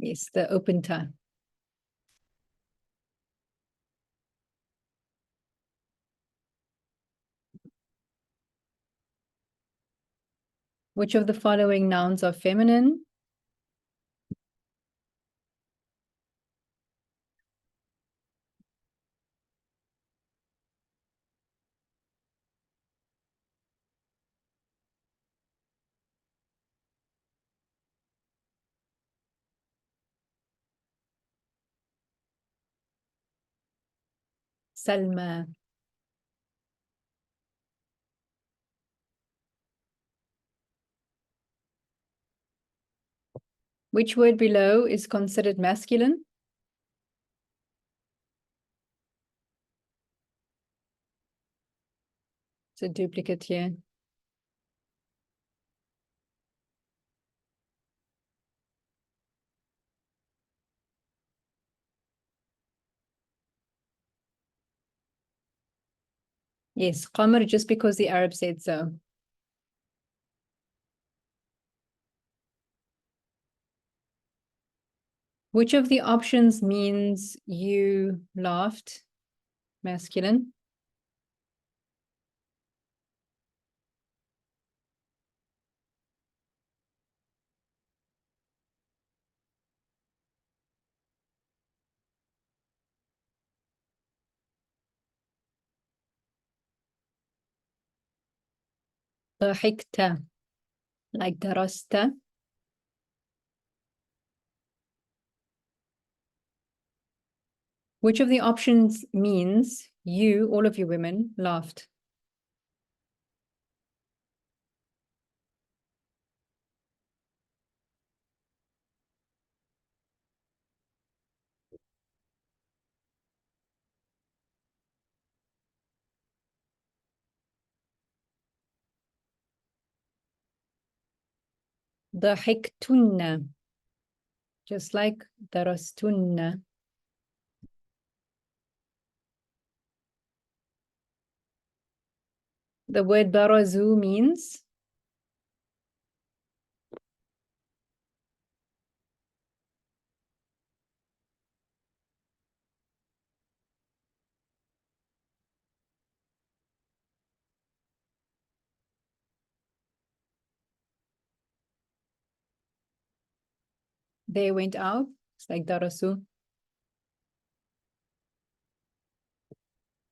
Yes, the open ta. Which of the following nouns are feminine? Salma. Which word below is considered masculine? It's a duplicate here. Yes, qamar, just because the Arab said so. Which of the options means you laughed? Masculine. ضحكت, like درست. Which of the options means you, all of you women, laughed? ضحكتن, just like درستن. The word barazu means they went out. It's like darasu.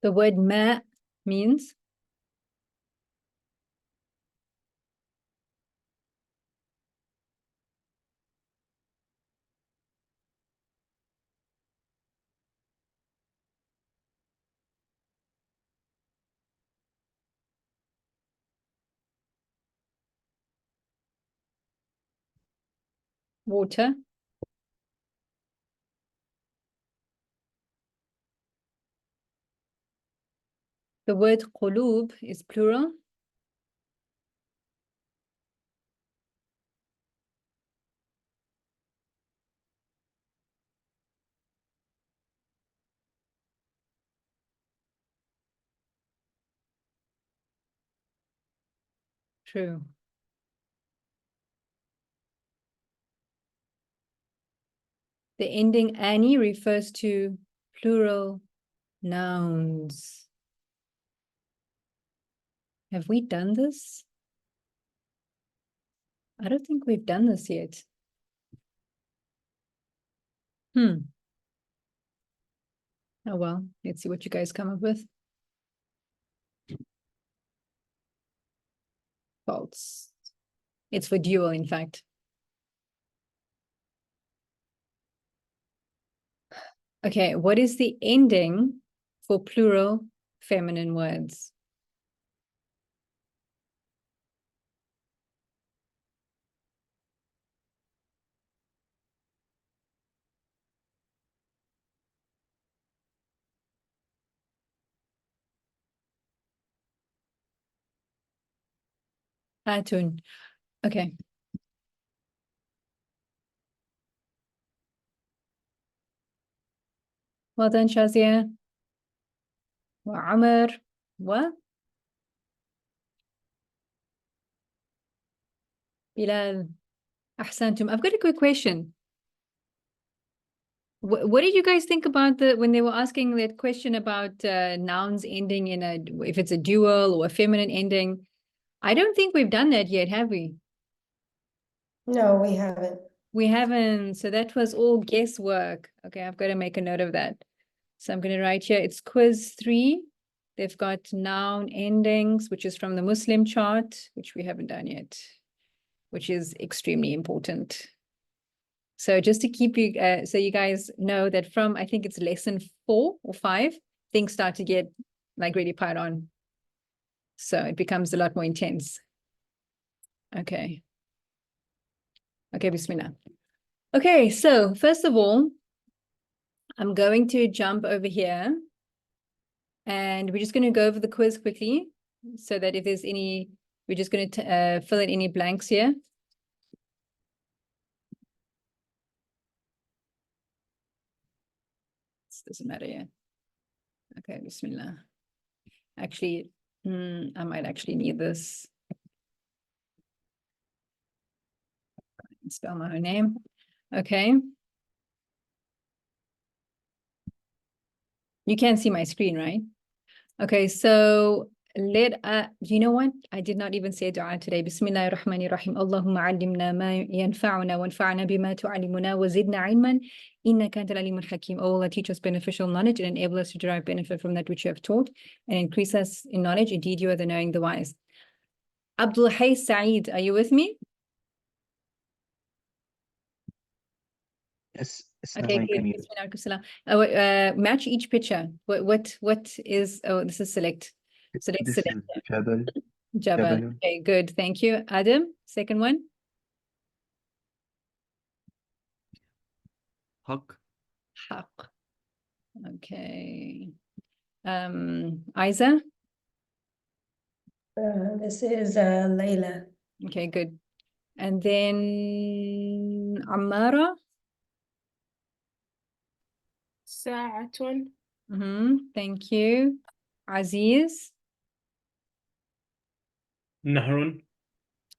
The word ma means water. The word qulub is plural. True. The ending ani refers to plural nouns. Have we done this? I don't think we've done this yet. Oh well, let's see what you guys come up with. False. It's for dual, in fact. Okay, what is the ending for plural feminine words? Atun. Okay. Well done, Shazia. وعمر. What? Bilal. أحسنتم. I've got a quick question. What did you guys think about when they were asking that question about nouns ending in if it's a dual or a feminine ending? I don't think we've done that yet, have we? No, we haven't. We haven't. So that was all guesswork. Okay, I've got to make a note of that. So I'm going to write here, it's quiz 3. They've got noun endings, which is from the Muslim chart, which we haven't done yet, which is extremely important. So just to keep you, so you guys know that from, I think it's lesson 4 or 5, things start to get like really piled on. So it becomes a lot more intense. Okay. Okay, Bismillah. Okay, so first of all, I'm going to jump over here and we're just going to go over the quiz quickly so that if there's any, we're just going to fill in any blanks here. This doesn't matter, yeah. Okay, Bismillah. Actually, I might actually need this. Spell my own name. Okay. You can see my screen, right? Okay, so you know what? I did not even say dua today. Bismillahir Rahmanir Rahim. Allahumma allimna ma yanfa'una wanfa'na bima tu'allimuna wa zidna ilman innaka antal alimul hakim. Oh Allah, teach us beneficial knowledge and enable us to derive benefit from that which you have taught and increase us in knowledge. Indeed, you are the knowing, the wise. Abdul Hay Saeed, are you with me? Yes, Okay, good. Match each picture. What is, oh, this is select. So let's This select is Jabal. Jabal. Okay, good. Thank you. Adam, second one. Haq. Haq. Okay. Isa. This is Layla. Okay, good. And then Amara. ساعة. Thank you. Aziz. نهر.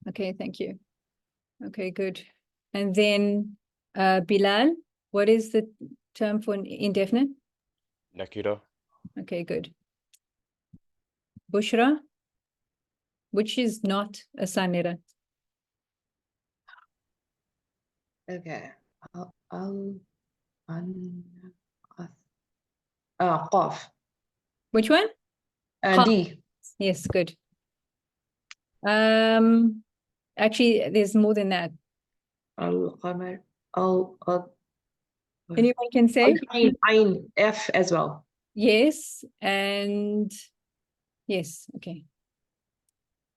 Okay, thank you. Okay, good. And then Bilal, what is the term for indefinite? Nakira. Okay, good. Bushra, which is not a sanira. Okay. قاف. Which one? D. Yes, good. Actually, there's more than that. القمر. Anyone can say? عين F as well. Yes, and yes, okay.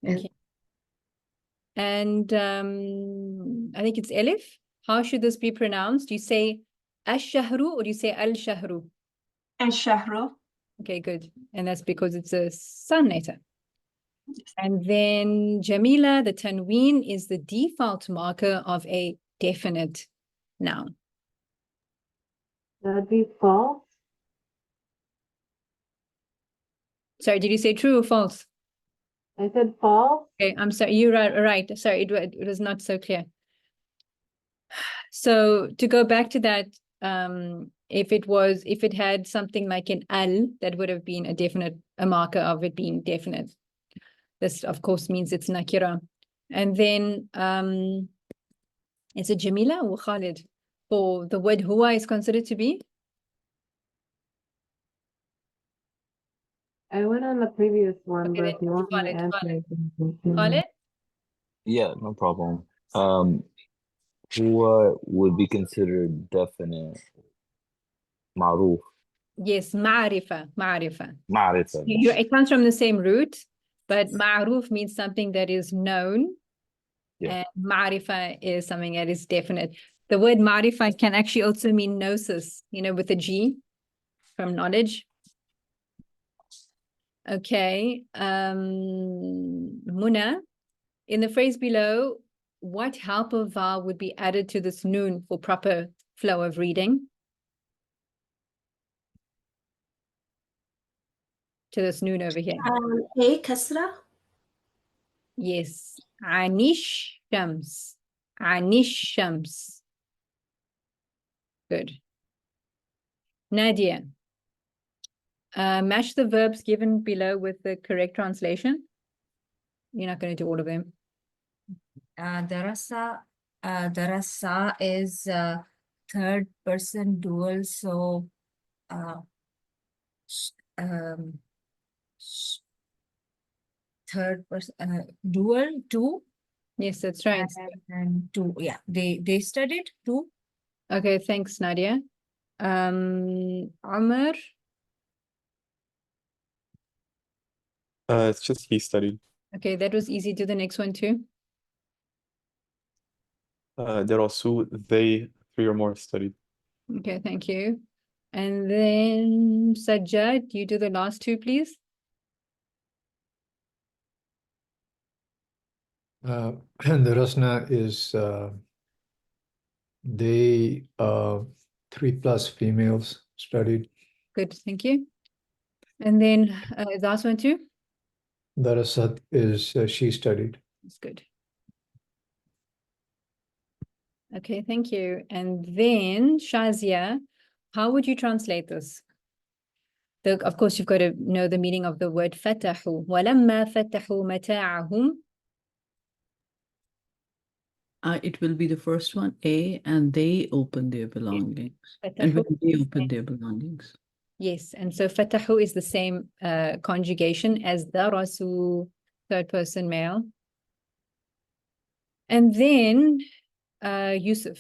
Okay. And I think it's Elif. How should this be pronounced? Do you say ash-shahru or do you say al-shahru? الشهر. Okay, good. And that's because it's a sun letter. And then Jamila, the tanween is the default marker of a definite noun. That'd be false. Sorry, did you say true or false? I said false. Okay, I'm sorry, you're right. Sorry, it was not so clear. So to go back to that, if it had something like an al, that would have been a marker of it being definite. This, of course, means it's nakira. And then it's a Jamila or Khalid for the word huwa is considered to be? I went on the previous one, Okay, but if you want me to Khalid, answer, I can. Khalid? Yeah, no problem. What would be considered definite? Ma'ruf. Yes, ma'arifa. Ma'rifa. It comes from the same root, but ma'ruf means something that is known. Yeah. And ma'rifa is something that is definite. The word ma'rifa can actually also mean gnosis, with a G from knowledge. Okay. Muna, in the phrase below, what helper vowel would be added to this noon for proper flow of reading? To this noon over here. A kasra. Yes. Anish Shams. Anish Shams. Good. Nadia. Match the verbs given below with the correct translation. You're not going to do all of them. Darasa is third person dual, so third person dual two Yes, that's right. and two. Yeah, they studied two. Okay, thanks, Nadia. Amr. It's just he studied. Okay, that was easy. Do the next one too. Derasu, they, 3 or more studied. Okay, thank you. And then Sajjad, you do the last two, please. And the Rasna is they 3+ females studied. Good, thank you. And then last one too. Darasat is she studied. That's good. Okay, thank you. And then Shazia, how would you translate this? Of course, you've got to know the meaning of the word fatahu. وَلَمَّا فَتَحُوا مَتَاعَهُمْ. It will be the first one, A, and they open their belongings. And فَتَحُوا when they is open the their belongings. Yes, and so fatahu is the same conjugation as darasu, third person male. And then Yusuf,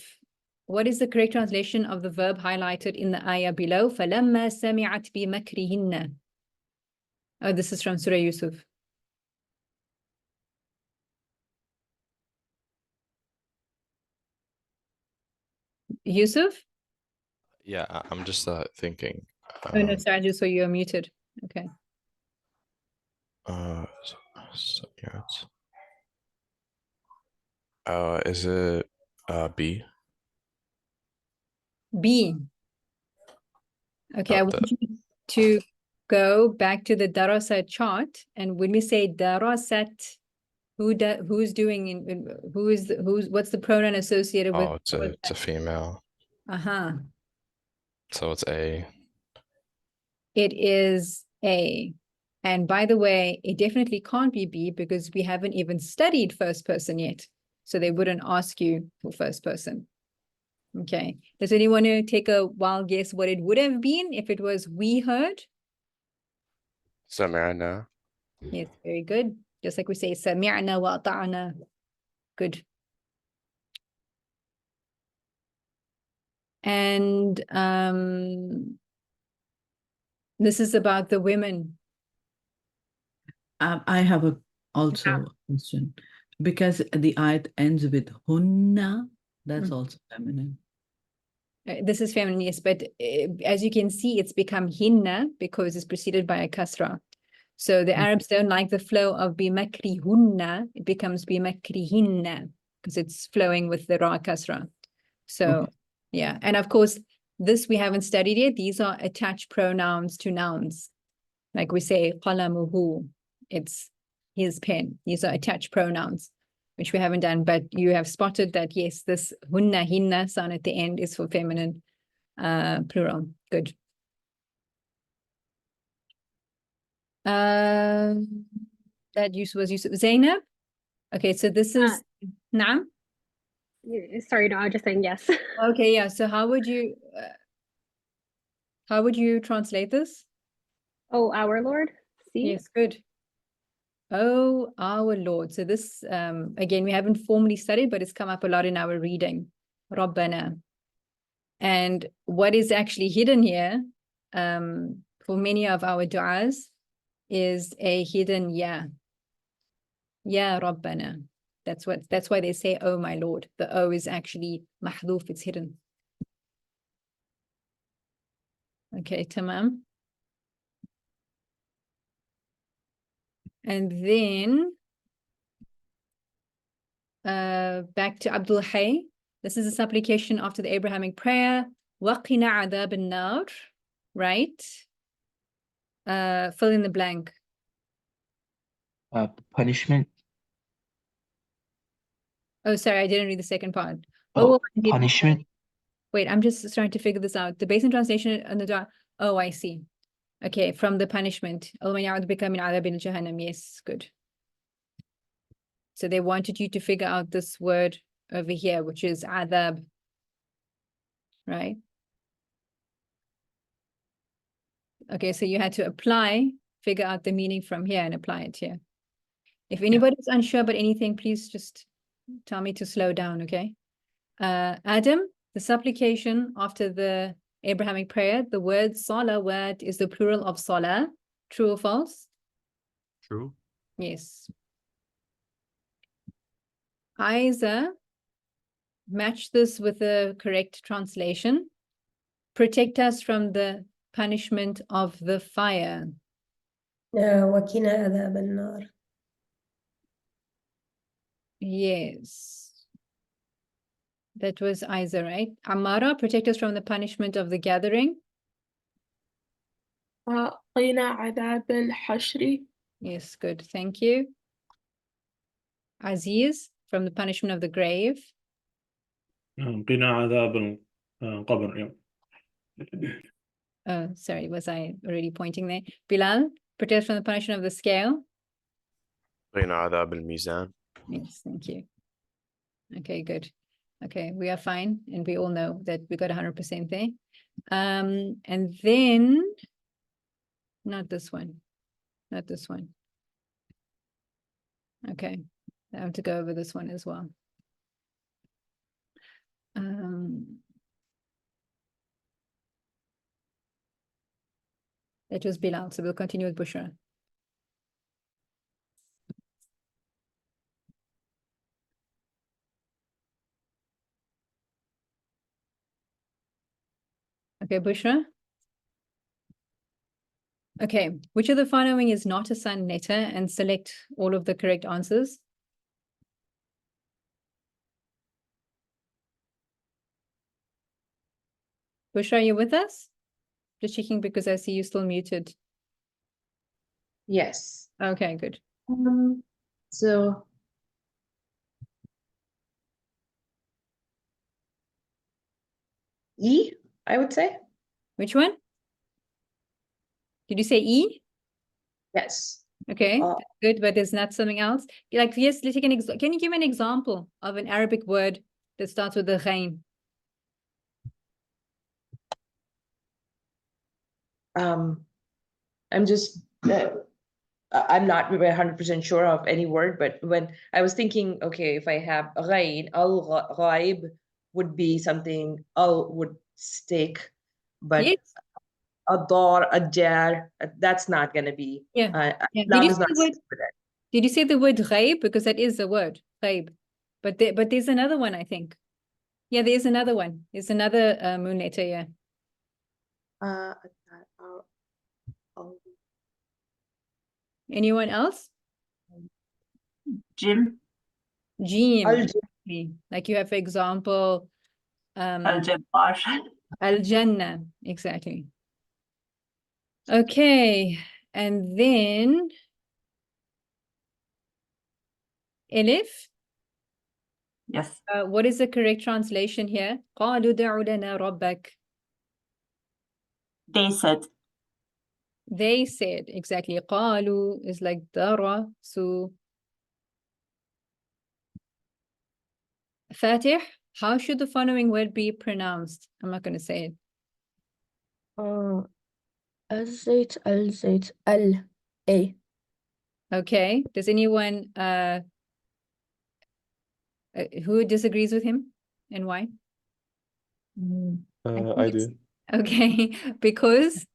what is the correct translation of the verb highlighted in the ayah below? فَلَمَّا سَمِعَتْ بِمَكْرِهِنَّ. Oh, this is from Surah Yusuf. Yusuf? Yeah, I'm just thinking. Oh, no, sorry, I just saw you are muted. Okay. Yeah, is it B? B. Okay, I Oh, want you to go back to the darasat chart, and when we say darasat, who's doing what's the pronoun associated with? Oh, it's a female, Uh-huh. so it's A. It is A. And by the way, it definitely can't be B because we haven't even studied first person yet. So they wouldn't ask you for first person. Okay. Does anyone want to take a wild guess what it would have been if it was we heard? Sumaya. Yes, very good. Just like we say, سمعنا وأطعنا. Good. And this is about the women. I have also a question. Because the ayat ends with hunna, that's also feminine. This is feminine, yes, but as you can see, it's become hinna because it's preceded by a kasra. So the Arabs don't like the flow of bimakrihunna. It becomes bimakrihinna because it's flowing with the ra kasra. So yeah, and of course, this we haven't studied yet. These are attached pronouns to nouns. Like we say, qalamuhu, it's his pen. These are attached pronouns, which we haven't done, but you have spotted that, yes, this hunna, hinna sound at the end is for feminine plural. Good. That use was used. Zainab? Okay, so this is Naam? Sorry, no, I was just saying yes. Okay, yeah. So how would you translate this? Oh, our Lord. See? Yes, good. Oh, our Lord. So this again, we haven't formally studied, but it's come up a lot in our reading. Rabbana. And what is actually hidden here for many of our du'as is a hidden ya. Ya Rabbana. That's why they say, oh my Lord. The O is actually mahdoof, it's hidden. Okay, tamam. And then back to Abdul Hay. This is a supplication after the Abrahamic prayer. وَقِنَا عَذَابَ النَّارِ. Right? Fill in the blank. Punishment. Oh, sorry, I didn't read the second part. Oh, punishment. Wait, I'm just trying to figure this out. The basin translation on the dot. Oh, I see. Okay, from the punishment. Yes, good. So they wanted you to figure out this word over here, which is adab. Right? Okay, so you had to figure out the meaning from here and apply it here. If anybody's unsure about anything, please just tell me to slow down, okay? Adam, the supplication after the Abrahamic prayer, the word salah word is the plural of salah. True or false? True. Yes. Isa, match this with the correct translation. Protect us from the punishment of the fire. وقنا عذاب النار. Yes. That was Isa, right? Amara, protect us from the punishment of the gathering. قنا عذاب الحشر. Yes, good. Thank you. Aziz, from the punishment of the grave. قنا عذاب القبر. Oh, sorry, was I already pointing there? Bilal, protect us from the punishment of the scale. قنا عذاب الميزان. Yes, thank you. Okay, good. Okay, we are fine, and we all know that we got 100% there. And then, not this one, not this one. Okay, I have to go over this one as well. That was Bilal, so we'll continue with Bushra. Okay, Bushra. Okay, which of the following is not a sun letter, and select all of the correct answers? Bushra, are you with us? Just checking because I see you still muted. Yes. Okay, good. So E, I would say. Which one? Did you say E? Yes. Okay, good, but there's not something else. Like, yes, let's take an can you give an example of an Arabic word that starts with the ghain? I'm just I'm not 100% sure of any word, but when I was thinking, okay, if I have ghain, al-ghaib would be something would stick, but Yes. adar, ajar, that's not going to be. Yeah. Lam is not stick with it. Did you say the word ghaib? Because that is the word, ghaib. But there's another one, I think. Yeah, there's another one. There's another moon letter, yeah. Anyone else? Jim. Jim. Exactly. Like you have, for example, Al-Jabbar. Al-Jannah. Exactly. Okay. And then Elif. Yes. What is the correct translation here? قالوا دع لنا ربك. They said. They said, exactly. قالوا is like dara. So Fatih, how should the following word be pronounced? I'm not going to say it. الزيت الزيت A. Okay. Does anyone who disagrees with him and why? I do. Okay, because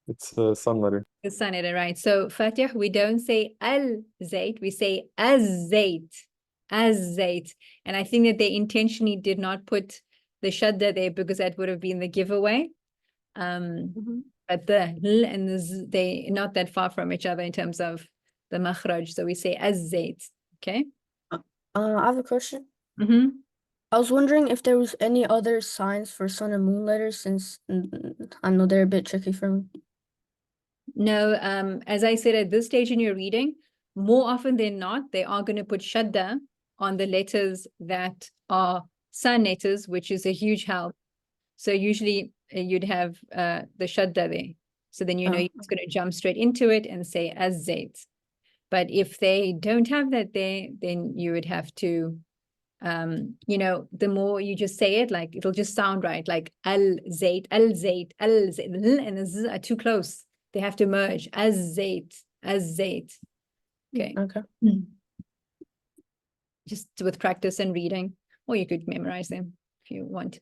It's a sun letter. the sun letter, right? So Fatih, we don't say al-zayt, we say az-zayt, az-zayt. And I think that they intentionally did not put the shadda there because that would have been the giveaway. But the l and the z, they not that far from each other in terms of the makhraj. So we say az-zayt, okay? I have a question. Mm-hmm. I was wondering if there was any other signs for sun and moon letters, since I know they're a bit tricky for me. No, as I said, at this stage in your reading, more often than not, they are going to put shadda on the letters that are sun letters, which is a huge help. So usually you'd have the shadda there. So then you know you're just going to jump straight into it and say as zait. But if they don't have that there, then you would have to, you know, the more you just say it, like it'll just sound right, like al-zait, al-zait, al-zait, and the z are too close. They have to merge, as-zait, as-zait. Okay. Okay. Just with practice and reading, or you could memorize them if you want.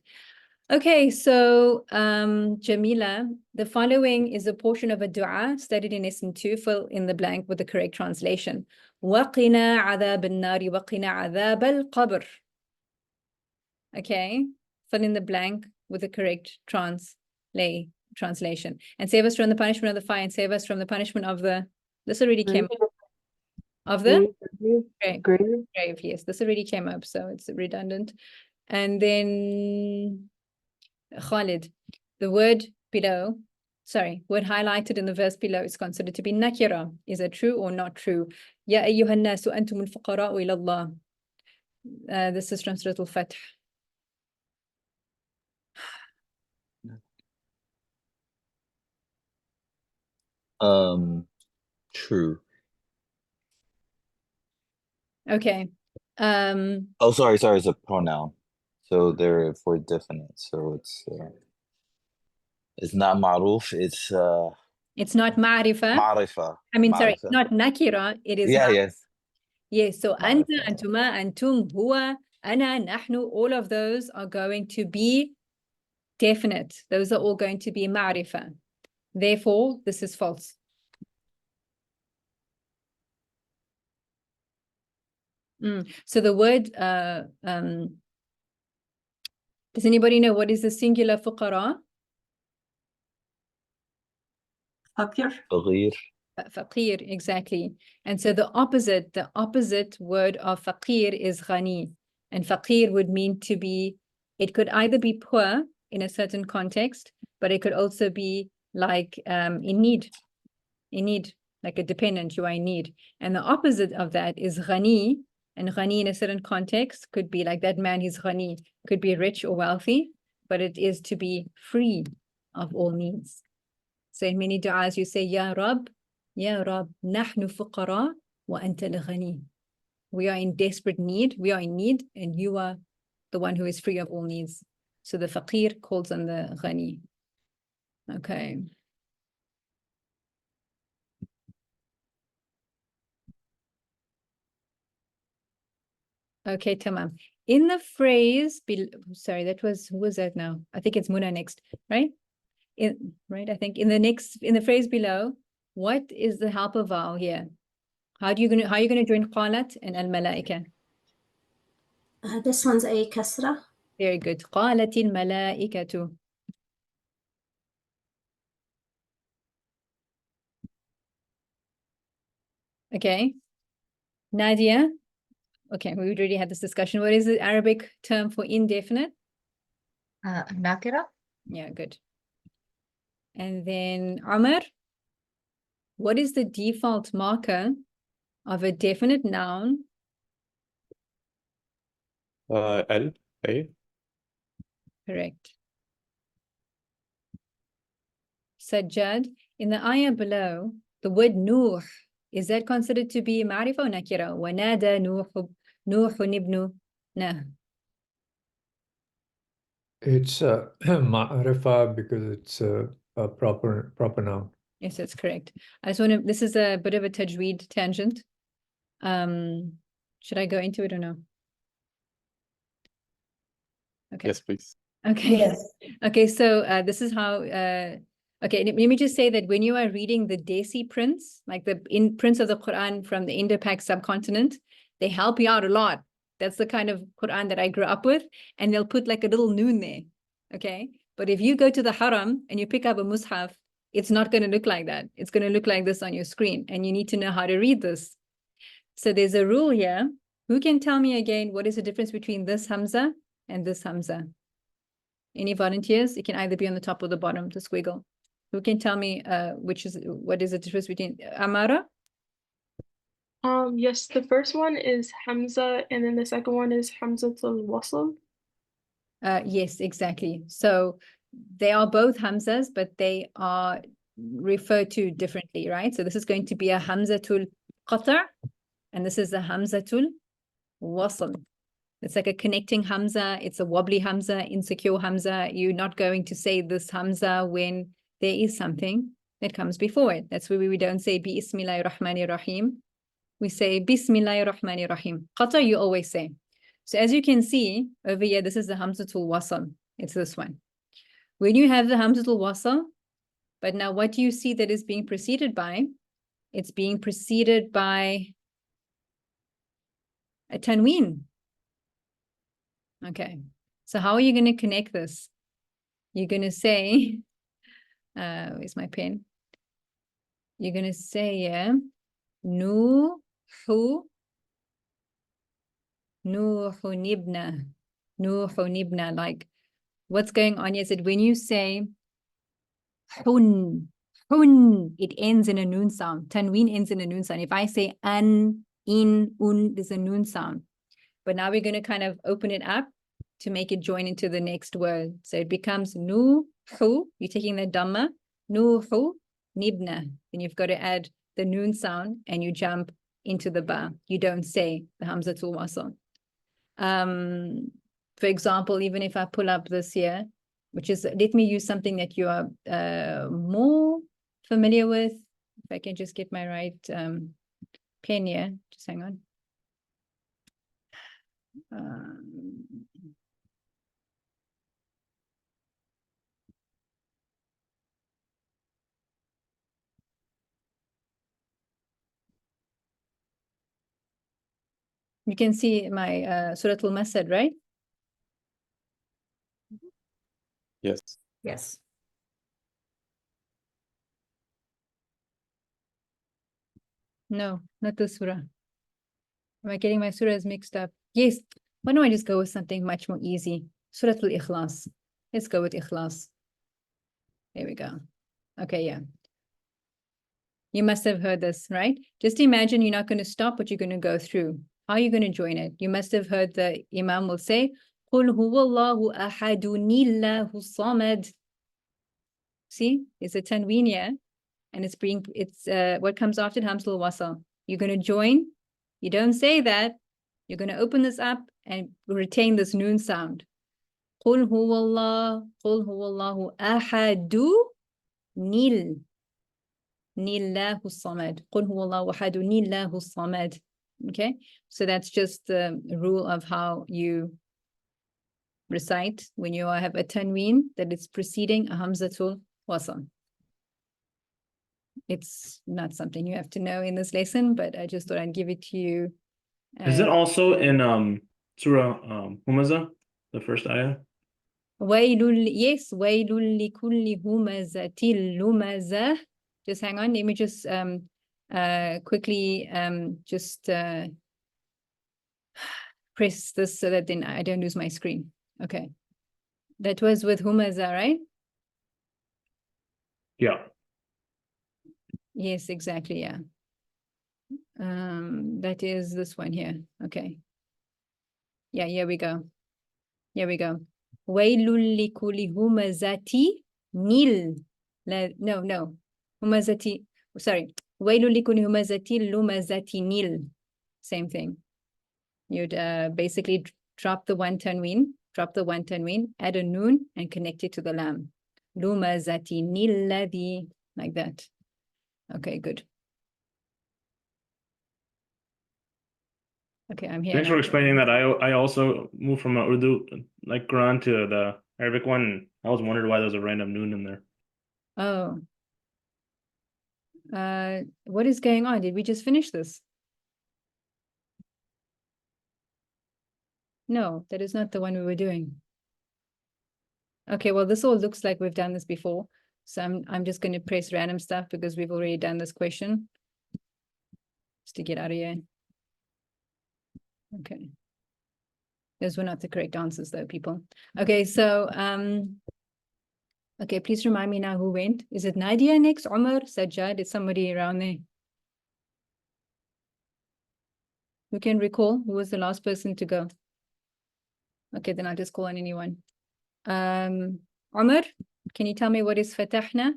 Okay, so Jamila, the following is a portion of a dua studied in lesson 2. Fill in the blank with the correct translation. وَقِنَا عَذَابَ النَّارِ وَقِنَا عَذَابَ الْقَبْرِ. Okay, fill in the blank with the correct translation. And save us from the punishment of the fire, and save us from the punishment of the, this already came up. Of the grave, yes, this already came up, so it's redundant. And then Khalid, the word below, word highlighted in the verse below is considered to be nakira. Is it true or not true? Ya ayyuhan nasu antum al-fuqara'u ila Allah. This is from Surah Al-Fath. True. Okay. Oh, sorry, it's a pronoun. So they're for definite. So it's not ma'ruf, it's not ma'rifa. Ma'rifa. I mean, sorry, Ma'rifa. not nakira. It is Yes. Yes, so anta, Ma'rifa. antuma, antum, huwa, ana, nahnu, all of those are going to be definite. Those are all going to be ma'rifa. Therefore, this is false. So the word, does anybody know what is the singular fuqara? Faqir. Faqir, exactly. And so the opposite word of faqir is ghani. And faqir would mean to be, it could either be poor in a certain context, but it could also be like in need, like a dependent, you are in need. And the opposite of that is ghani. And ghani in a certain context could be like that man, he's ghani, could be rich or wealthy, but it is to be free of all needs. So in many du'as you say, Ya Rab, nahnu fuqara wa anta al-ghani. We are in desperate need, we are in need, and you are the one who is free of all needs. So the faqir calls on the ghani. Okay. Okay, tamam. In the phrase, sorry, who was that now? I think it's Muna next, right? I think in the phrase below, what is the helper vowel here? How are you gonna join qalat and al-malaika? This one's a kasra. Very good. قالت الملائكة. Okay. Nadia. Okay, we already had this discussion. What is the Arabic term for indefinite? Nakira. Yeah, good. And then Amr, what is the default marker of a definite noun? L, A. Correct. Sajjad, in the ayah below, the word Nuh, is that considered to be ma'rifa or nakira? وَنَادَى نُوحٌ ibn Nah. It's ma'rifa because it's a proper noun. Yes, that's correct. I just want to, this is a bit of a tajweed tangent. Should I go into it or no? Okay. Yes, please. Okay. Yes. Okay, so this is how, okay, let me just say that when you are reading the Desi prints, like the prints of the Quran from the Indo-Pak subcontinent, they help you out a lot. That's the kind of Quran that I grew up with, and they'll put like a little noon there, okay? But if you go to the Haram and you pick up a Mus'haf, it's not going to look like that. It's going to look like this on your screen, and you need to know how to read this. So there's a rule here. Who can tell me again what is the difference between this Hamza and this Hamza? Any volunteers? It can either be on the top or the bottom, the squiggle. Who can tell me what is the difference between Amara? Yes, the first one is Hamza, and then the second one is Hamzatul Wasl. Yes, exactly. So they are both Hamzas, but they are referred to differently, right? So this is going to be a Hamzatul Qata', and this is a Hamzatul Wasl. It's like a connecting Hamza. It's a wobbly Hamza, insecure Hamza. You're not going to say this Hamza when there is something that comes before it. That's why we don't say Bismillahir Rahmanir Rahim. We say Bismillahir Rahmanir Rahim. Qata you always say. So as you can see over here, this is the Hamzatul Wasl. It's this one. When you have the Hamzatul Wasl, but now what do you see that is being preceded by? It's being preceded by a tanween. Okay, so how are you going to connect this? You're going to say, where's my pen? You're going to say, yeah, Nuhu nibna. Nuhu nibna. Like, what's going on here is that when you say hun, it ends in a noon sound. Tanween ends in a noon sound. If I say an, in, un, there's a noon sound. But now we're going to kind of open it up to make it join into the next word. So it becomes nuhu. You're taking the dhamma. Nuhu nibna. Then you've got to add the noon sound and you jump into the ba. You don't say the hamzatul wasl. For example, even if I pull up this here, which is, let me use something that you are more familiar with. If I can just get my right pen here, just hang on. You can see my Surah Al-Masad, right? Yes. Yes. No, not the surah. Am I getting my surahs mixed up? Yes. Why don't I just go with something much more easy? Surah Al-Ikhlas. Let's go with Ikhlas. There we go. Okay, yeah. You must have heard this, right? Just imagine you're not going to stop, but you're going to go through. How are you going to join it? You must have heard the Imam will say, قُلْ هُوَ اللَّهُ أَحَدٌ اللَّهُ الصَّمَدُ. See, it's a tanween here. And it's what comes after Hamzatul Wasl. You're going to join. You don't say that. You're going to open this up and retain this noon sound. قُلْ هُوَ اللَّهُ أَحَدُ نِلْ Nillahu Samad. Qul huwallahu ahadu Nillahu Samad. Okay, so that's just the rule of how you recite when you have a tanween that is preceding a hamzatul wasl. It's not something you have to know in this lesson, but I just thought I'd give it to you. Is it also in Surah Humaza, the first ayah? Yes, wailul likulli humazatil lumazah. Just hang on, let me just quickly just press this so that then I don't lose my screen. Okay. That was with humaza, right? Yeah. Yes, exactly, yeah. That is this one here. Okay. Yeah, here we go. Here we go. Wailul likulli humazati nil. No. Humazati, sorry. Wailul likulli humazati lumazati nil. Same thing. You'd basically drop the one tanween, add a noon, and connect it to the lam. Lumazati nil ladhi, like that. Okay, good. Okay, I'm here. Thanks now. for explaining that. I also moved from Urdu, like Quran, to the Arabic one. I was wondering why there's a random noon in there. Oh. What is going on? Did we just finish this? No, that is not the one we were doing. Okay, well, this all looks like we've done this before. So I'm just going to press random stuff because we've already done this question. Just to get out of here. Okay. Those were not the correct answers though, people. Okay, so okay, please remind me now who went. Is it Nadia next? Omar, Sajjad? Is somebody around there? Who can recall who was the last person to go? Okay, then I'll just call on anyone. Omar, can you tell me what is فتحنا?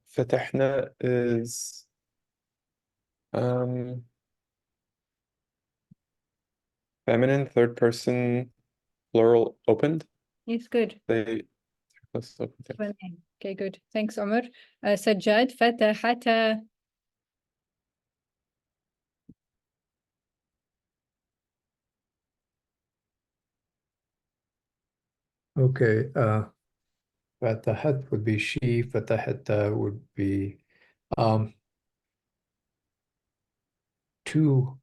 فتحنا is feminine, third person, plural, opened. Yes, good. They let's open it. Okay, good. Thanks, Omar. Sajjad, فتحت. Okay, Fatahat would be she, Fatahata would be two,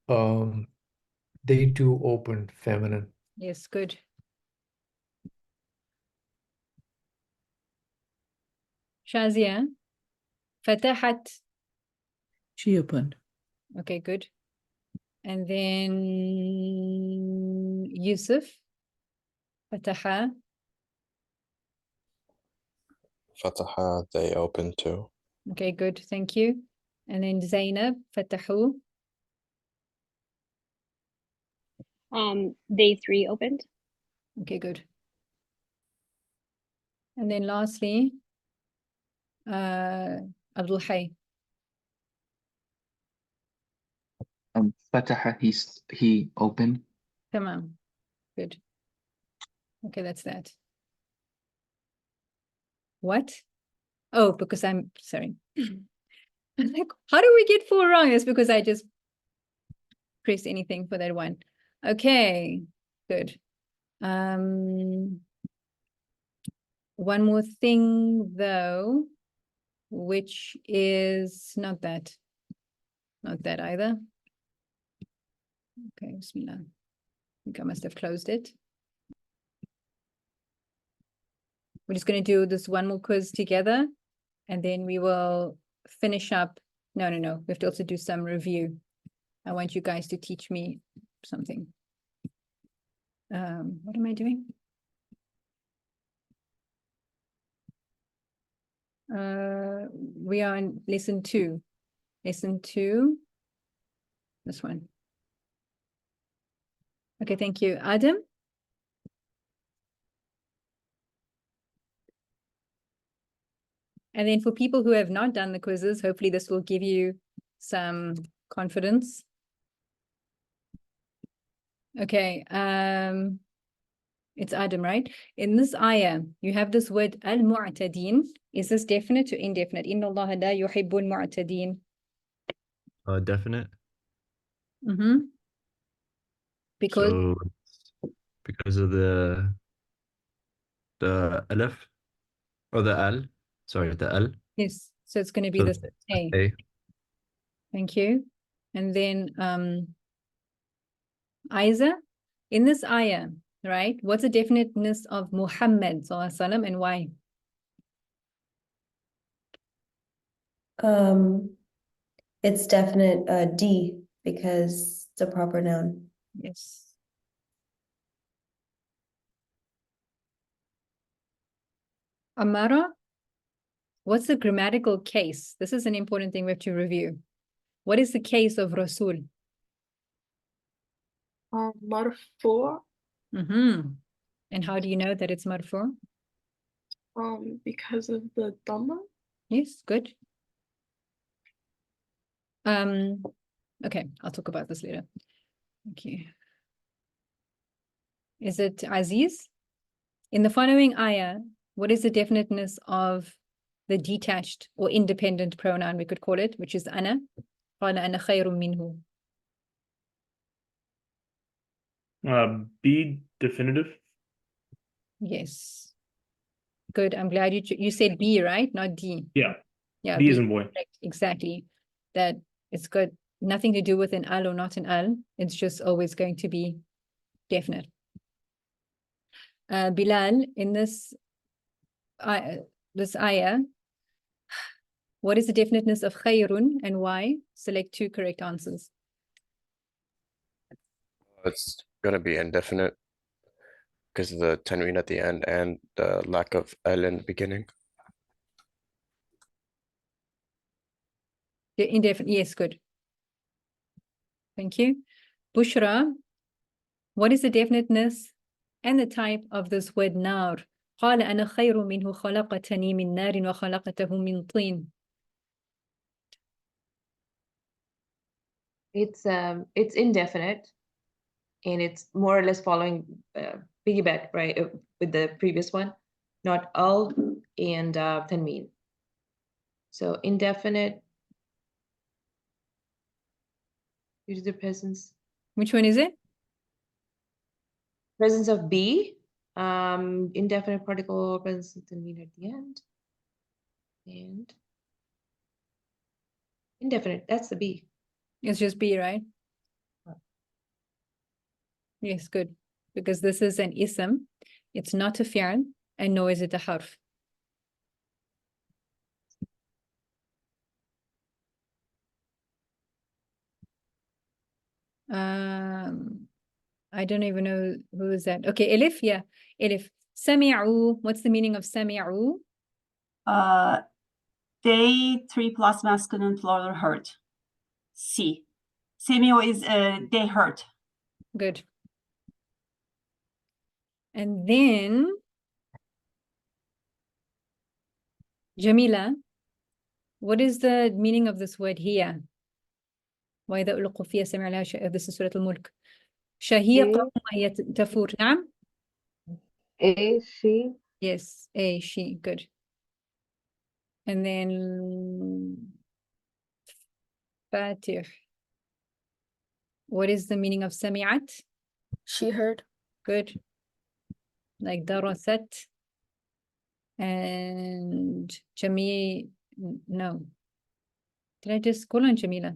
they two open feminine. Yes, good. Shazia, فتحت. She opened. Okay, good. And then Yusuf, فتح. Fataha, they open too. Okay, good. Thank you. And then Zainab, فتحوا. They three opened. Okay, good. And then lastly, Abdul Hay. Fataha, he opened. Tamam. Good. Okay, that's that. What? Oh, because I'm sorry. I'm like, how do we get 4 wrong? It's because I just press anything for that one. Okay, good. One more thing though, which is not that either. Okay, bismillah. I think I must have closed it. We're just going to do this one more quiz together, and then we will finish up. No. We have to also do some review. I want you guys to teach me something. What am I doing? We are on lesson 2. Lesson 2. This one. Okay, thank you. Adam? And then for people who have not done the quizzes, hopefully this will give you some confidence. Okay, it's Adam, right? In this ayah, you have this word al-mu'tadin. Is this definite or indefinite? Inna Allah la yuhibbul mu'tadin. Definite. Because So because of the alif or the al, sorry, the al. yes, so it's going to be So this A. A. Thank you. And then Aiza, in this ayah, right? What's the definiteness of Muhammad sallallahu alaihi wasallam and why? It's definite D because it's a proper noun. Yes. Amara, what's the grammatical case? This is an important thing we have to review. What is the case of Rasul? Marfu. And how do you know that it's marfu? Because of the dhamma. Yes, good. Okay, I'll talk about this later. Okay. Is it Aziz? In the following ayah, what is the definiteness of the detached or independent pronoun, we could call it, which is ana? قال أنا خير منه. Be definitive. Yes. Good. I'm glad you said B, right? Not D. Yeah. Yeah. B as in boy. Correct. Exactly. That it's got nothing to do with an al or not an al. It's just always going to be definite. Bilal, in this ayah, what is the definiteness of khayrun and why? Select 2 correct answers. It's gonna be indefinite because of the tanween at the end and the lack of al in the beginning. The indefinite, yes, good. Thank you. Bushra, what is the definiteness and the type of this word نار. قال أنا خير منه خلقتني من نار وخلقته من طين. It's indefinite, and it's more or less following piggyback, right, with the previous one, not al and tanween. So indefinite due to the presence. Which one is it? Presence of be, indefinite particle presence of tanween at the end, and indefinite. That's the be. It's just be, right? Yes, good. Because this is an ism. It's not a fi'l, and nor is it a harf. I don't even know who is that. Okay, Elif, yeah. Elif. Sami'u. What's the meaning of sami'u? They 3+ masculine plural heard. C. Semio is they heard. Good. And then Jamila, what is the meaning of this word here? وإذا ألقوا فيها سمع لها this is Surah Al-Mulk. شهيقة وهي تفور. نعم. A, she. Yes, a, she. Good. And then Fatih. What is the meaning of سمعت? She heard. Good. Like درست. And Jamil, no. Did I just call on Jamila?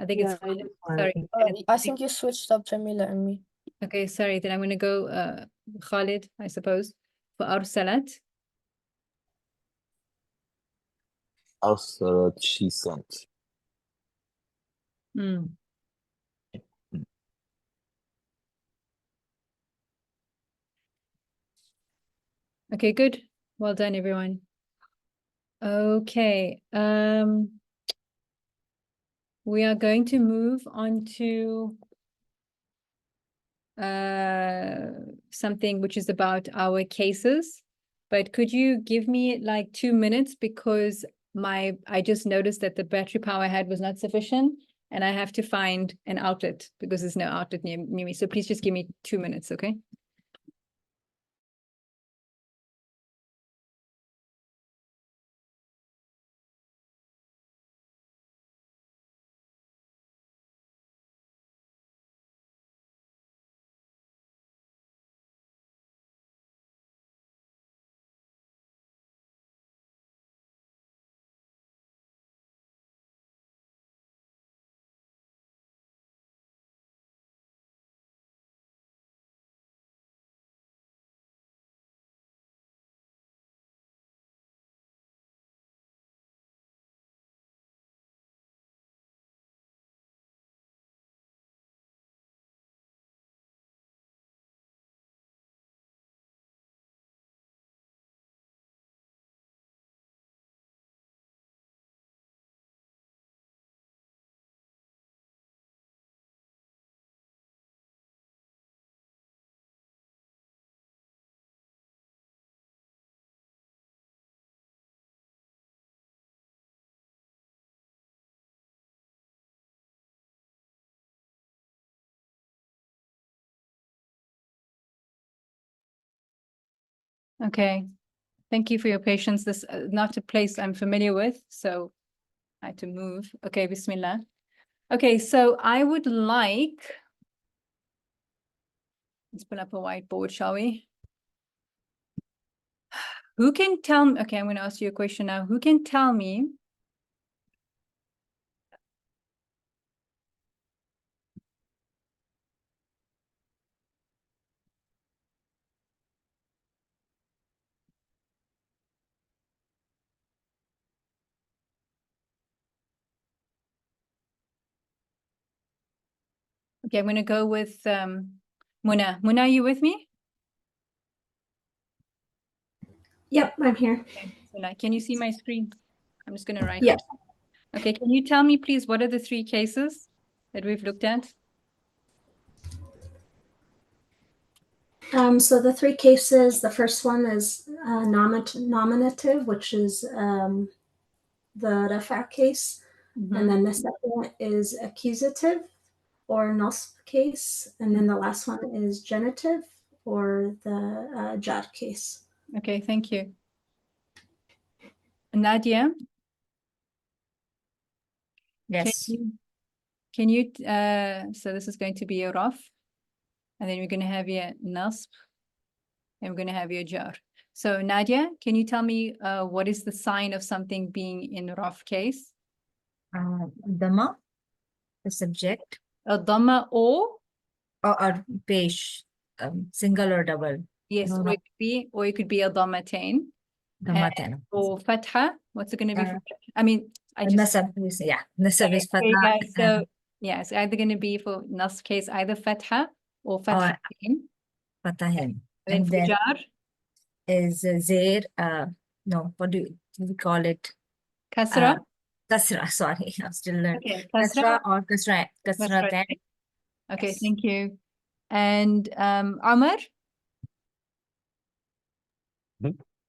I think it's sorry. I think you switched up Jamila and me. Okay, sorry. Then I'm going to go Khalid, I suppose. For أرسلت. أرسلت, she sent. Okay, good. Well done, everyone. Okay. We are going to move on to something which is about our cases. But could you give me like 2 minutes, because I just noticed that the battery power I had was not sufficient, and I have to find an outlet because there's no outlet near me. So please just give me 2 minutes, okay? Okay. Thank you for your patience. This not a place I'm familiar with, so I had to move. Okay, Bismillah. Okay, so I would like, let's pull up a whiteboard, shall we? Who can tell me, okay, I'm going to ask you a question now. Who can tell me okay, I'm going to go with Muna. Muna, are you with me? Yep, I'm here. Okay, Muna, can you see my screen? I'm just going to write. Yep. Okay, can you tell me, please, what are the 3 cases that we've looked at? So the three cases, the first one is nominative, which is the rafa case. And then the second is accusative or nasb case. And then the last one is genitive or the jar case. Okay, thank you. Nadia? Yes. Can you, so this is going to be your raf, and then we're going to have your nasb, and we're going to have your jar. So Nadia, can you tell me what is the sign of something being in raf case? Dhamma, the subject. A dhamma or Page, single or double. yes, or it could be a dhammatain. Dhammatain. Or fatha. What's it going to be? For, I mean, I just Nasab is, yeah, nasab is okay, fatha. guys, so yeah, it's either going to be for nasb case either fatha or fathatain. Fatahin. And for jar is zair, no, what do we call it? kasra. Kasra, sorry, I'm still learning. Okay, Kasra or kasra right. then. Okay, Yes. thank you. And Amar,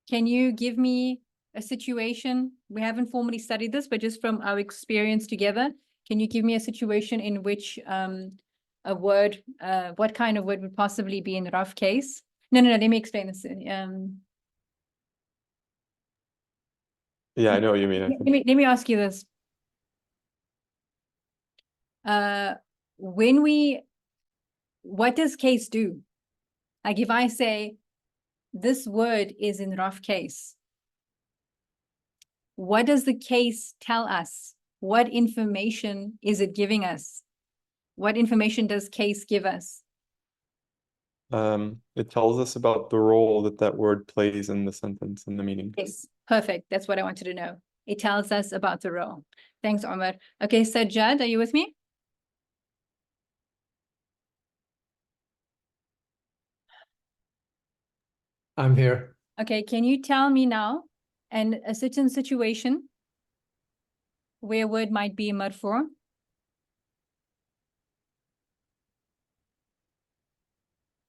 can you give me a situation? We haven't formally studied this, but just from our experience together, can you give me a situation in which a word, what kind of word would possibly be in the rough case? No, let me explain this. Yeah, I know what you mean, I think. Let me ask you this. What does case do? Like if I say this word is in rough case, what does the case tell us? What information is it giving us? What information does case give us? It tells us about the role that that word plays in the sentence and the meaning. Yes, perfect. That's what I wanted to know. It tells us about the role. Thanks, Omar. Okay, Sajjad, are you with me? I'm here. Okay, can you tell me now, and a certain situation where a word might be marfu'?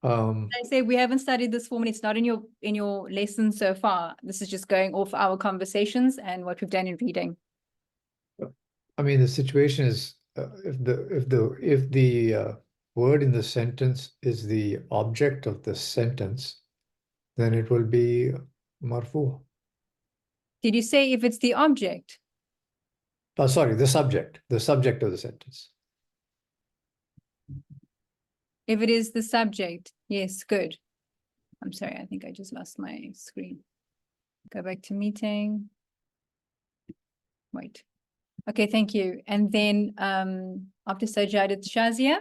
I say we haven't studied this form, and it's not in your lesson so far. This is just going off our conversations and what we've done in reading. I mean, the situation is if the word in the sentence is the object of the sentence, then it will be marfu. Did you say if it's the object? Oh, sorry, the subject of the sentence. If it is the subject, yes, good. I'm sorry, I think I just lost my screen. Go back to meeting. Wait. Okay, thank you. And then after Sajjad, it's Shazia.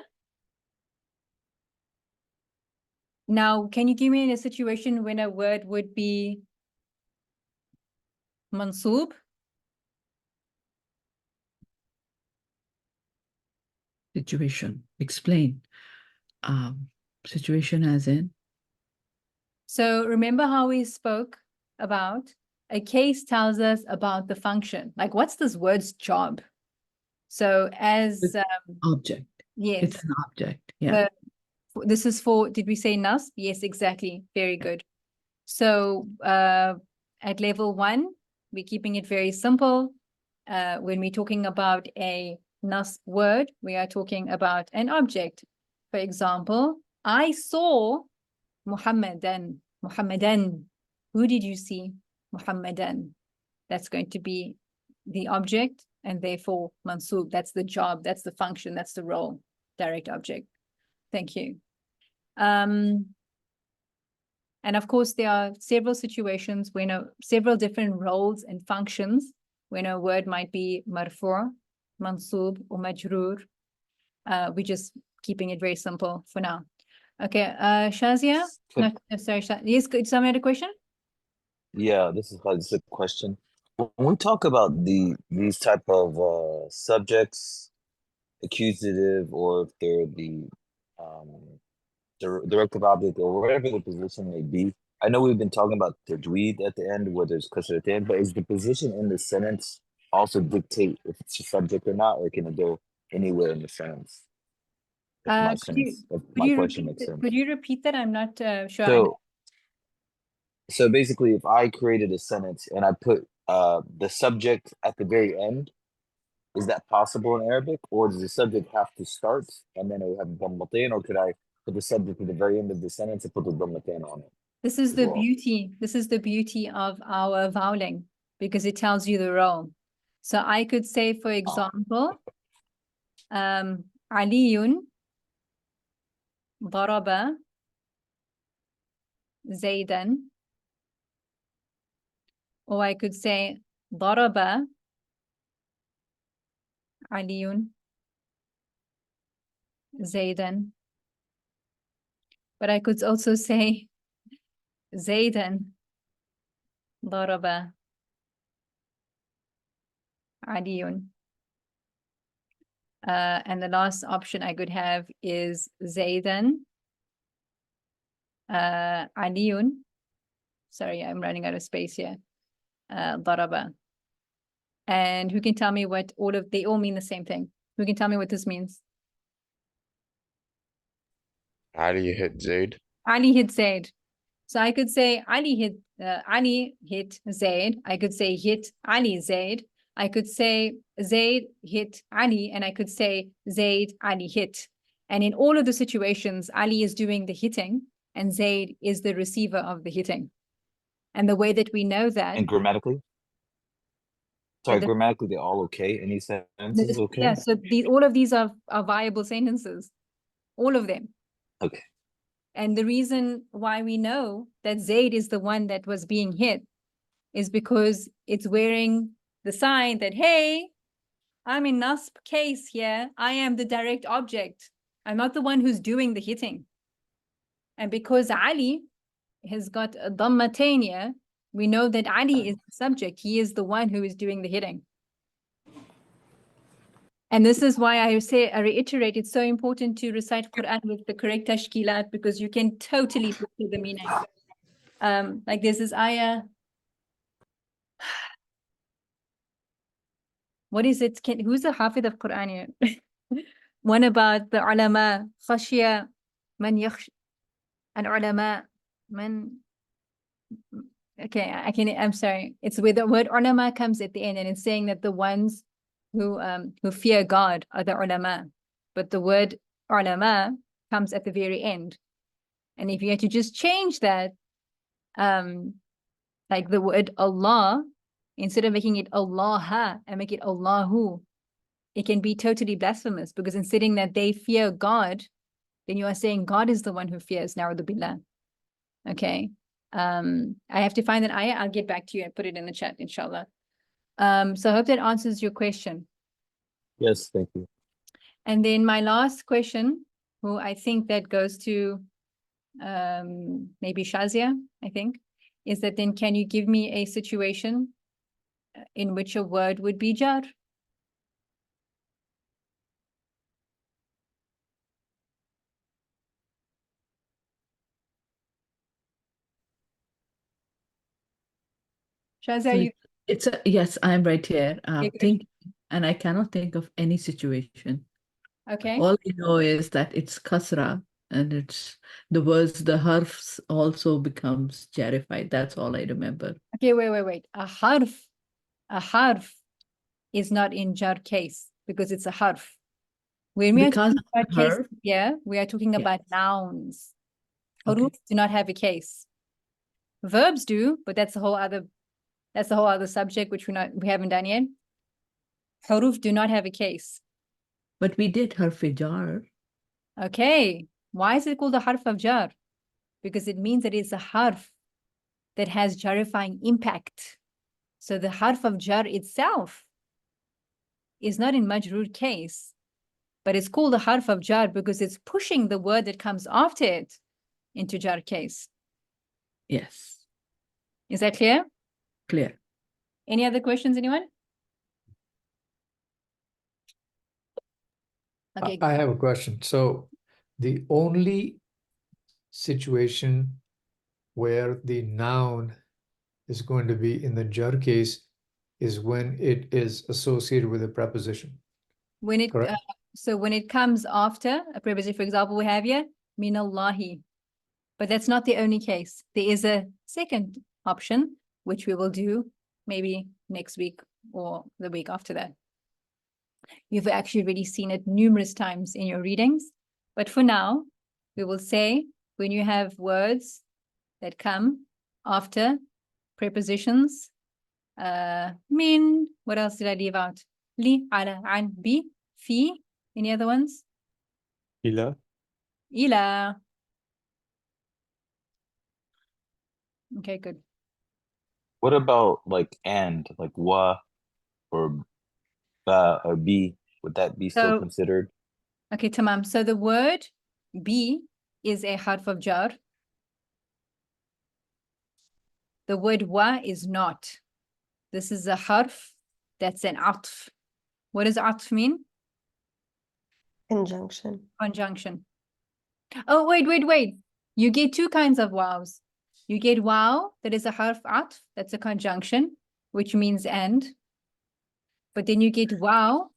Now, can you give me in a situation when a word would be mansoob? Situation. Explain. Situation as in? So remember how we spoke about a case tells us about the function. Like, what's this word's job? So as Object. yes, It's an object. Yeah. This is for, did we say nas? Yes, exactly. Very good. So at level 1, we're keeping it very simple. When we're talking about a nas word, we are talking about an object. For example, I saw Muhammadan. Muhammadan. Who did you see? Muhammadan. That's going to be the object, and therefore mansoob. That's the job, that's the function, that's the role. Direct object. Thank you. And of course, there are several situations when several different roles and functions when a word might be marfu', mansoob, or majroor. We're just keeping it very simple for now. Okay, Shazia? No, sorry, yes, someone had a question? Yeah, this is a question. When we talk about these type of subjects, accusative, or if they're the directive object or whatever the position may be, I know we've been talking about tajweed at the end, where there's kasratain, but is the position in the sentence also dictate if it's a subject or not, or can it go anywhere in the sentence? If my Could you, sentence, if could my you question repeat makes sense. could you repeat that? I'm not sure. I know. So basically, if I created a sentence and I put the subject at the very end, is that possible in Arabic, or does the subject have to start and then it will have dhammatain, or could I put the subject at the very end of the sentence and put the dhammatain on it? This is as the well? beauty. This is the beauty of our voweling because it tells you the role. So I could say, for example, Aliyun daraba Zaydan. Or I could say daraba Aliyun Zaydan. But I could also say Zaydan daraba Aliyun. And the last option I could have is Zaydan Aliyun. Sorry, I'm running out of space here. Daraba. And who can tell me what they all mean the same thing? Who can tell me what this means? Ali hit Zaid. Ali hit Zaid. So I could say Ali hit Zaid. I could say hit Ali Zaid. I could say Zaid hit Ali, and I could say Zaid Ali hit. And in all of the situations, Ali is doing the hitting and Zaid is the receiver of the hitting. And the way that we know that. And grammatically? Sorry, the- grammatically, they're all okay? Any sentences okay? Yeah, so all of these are viable sentences. All of them. Okay. And the reason why we know that Zaid is the one that was being hit is because it's wearing the sign that, hey, I'm in Nasb case here. I am the direct object. I'm not the one who's doing the hitting. And because Ali has got a dhammatain, we know that Ali is the subject. He is the one who is doing the hitting. And this is why I reiterate, it's so important to recite Quran with the correct tashkilat because you can totally butcher the meaning. Like there's this ayah. What is it? Who's the Hafid of Quran here? One about the ulama, khashya, man yakhsh, an ulama, man. Okay, I'm sorry. It's where the word ulama comes at the end, and it's saying that the ones who fear God are the ulama, but the word ulama comes at the very end. And if you had to just change that, like the word Allah, instead of making it Allah and make it Allahu, it can be totally blasphemous because in saying that they fear God, then you are saying God is the one who fears, na'udhu billah. Okay. I have to find that ayah. I'll get back to you and put it in the chat, inshallah. So I hope that answers your question. Yes, thank you. And then my last question, who I think that goes to maybe Shazia, I think, is that then can you give me a situation in which a word would be jar? Shazia, Yes, I'm right here. Okay, good. Think, and I cannot think of any situation. Okay. All I know is that it's kasra, and it's the words, the harfs also becomes jarified. That's all I remember. Okay, wait. A harf is not in jar case because it's a harf. When we are Because talking about case, harf, yeah, we are talking about nouns. Huruf do not have a case. Verbs do, but that's a whole other subject which we haven't done yet. Huruf do not have a case. But we did harf jar. Okay. Why is it called a harf of jar? Because it means that it's a harf that has jarifying impact. So the harf of jar itself is not in majroor case, but it's called a harf of jar because it's pushing the word that comes after it into jar case. Yes. Is that clear? Clear. Any other questions, anyone? Okay. I have a question. So the only situation where the noun is going to be in the jar case is when it is associated with a preposition. When it Correct? So when it comes after a preposition, for example, we have here minallahi. But that's not the only case. There is a second option, which we will do maybe next week or the week after that. You've actually already seen it numerous times in your readings. But for now, we will say when you have words that come after prepositions, min, what else did I leave out? Li, ala, an, bi, fi. Any other ones? Ila. Ila. Okay, good. What about like and, like wa or ba or bi? Would that be still So, considered? okay, tamam. So the word bi is a harf of jar. The word wa is not. This is a harf that's an atf. What does atf mean? Conjunction. Conjunction. Oh, wait. You get two kinds of wows. You get wow, that is a harf atf, that's a conjunction, which means and. But then you get wow,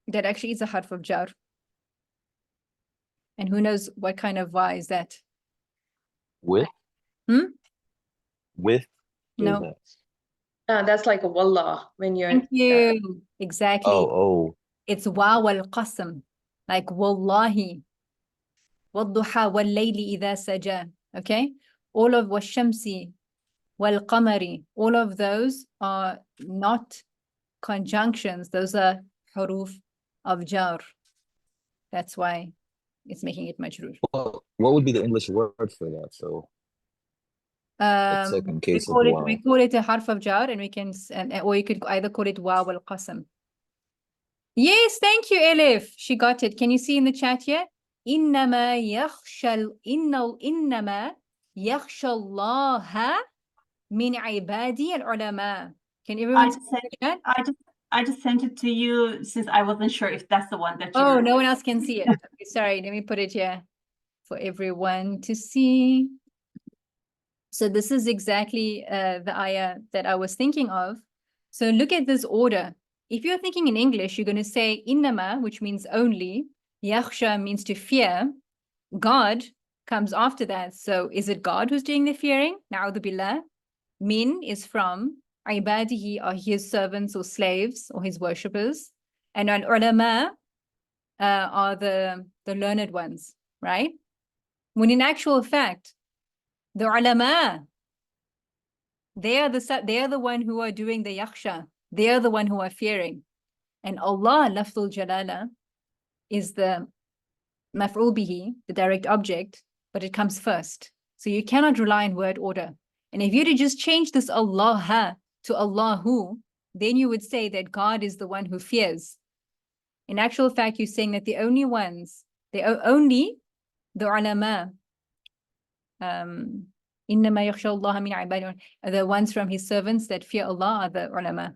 that actually is a harf of jar. And who knows what kind of wa is that? With? Hmm? With? What is No. that? That's like a wallah when you're. Thank you. Exactly. Oh. It's waw al-qasam, like wallahi. والضحى والليل إذا سجى. Okay? All of والشمس والقمر, all of those are not conjunctions. Those are huruf of jar. That's why it's making it majroor. Well, what would be the English word for that? So that second case of wow. We call it a harf of jar, and we can, or you could either call it waw al-qasam. Yes, thank you, Elif. She got it. Can you see in the chat here? إنما يخشى الله من عبادي العلماء. Can everyone see that? I just sent it to you since I wasn't sure if that's the one that you. Oh, no one else can see it. Okay, sorry, let me put it here for everyone to see. So this is exactly the ayah that I was thinking of. So look at this order. If you're thinking in English, you're going to say innama, which means only. Yakhsha means to fear. God comes after that. So is it God who's doing the fearing? Na'udhu billah. Min is from. Ibadihi are his servants or slaves or his worshippers. And al-ulama are the learned ones, right? When in actual fact, the ulama, they are the one who are doing the yakhsha. They are the one who are fearing. And Allah, lafzul jalala, is the maf'ul bihi, the direct object, but it comes first. So you cannot rely on word order. And if you were to just change this Allah to Allahu, then you would say that God is the one who fears. In actual fact, you're saying that the only the ulama, إِنَّمَا يَخْشَى اللَّهَ مِنْ عِبَادِهِ, the ones from his servants that fear Allah are the ulama.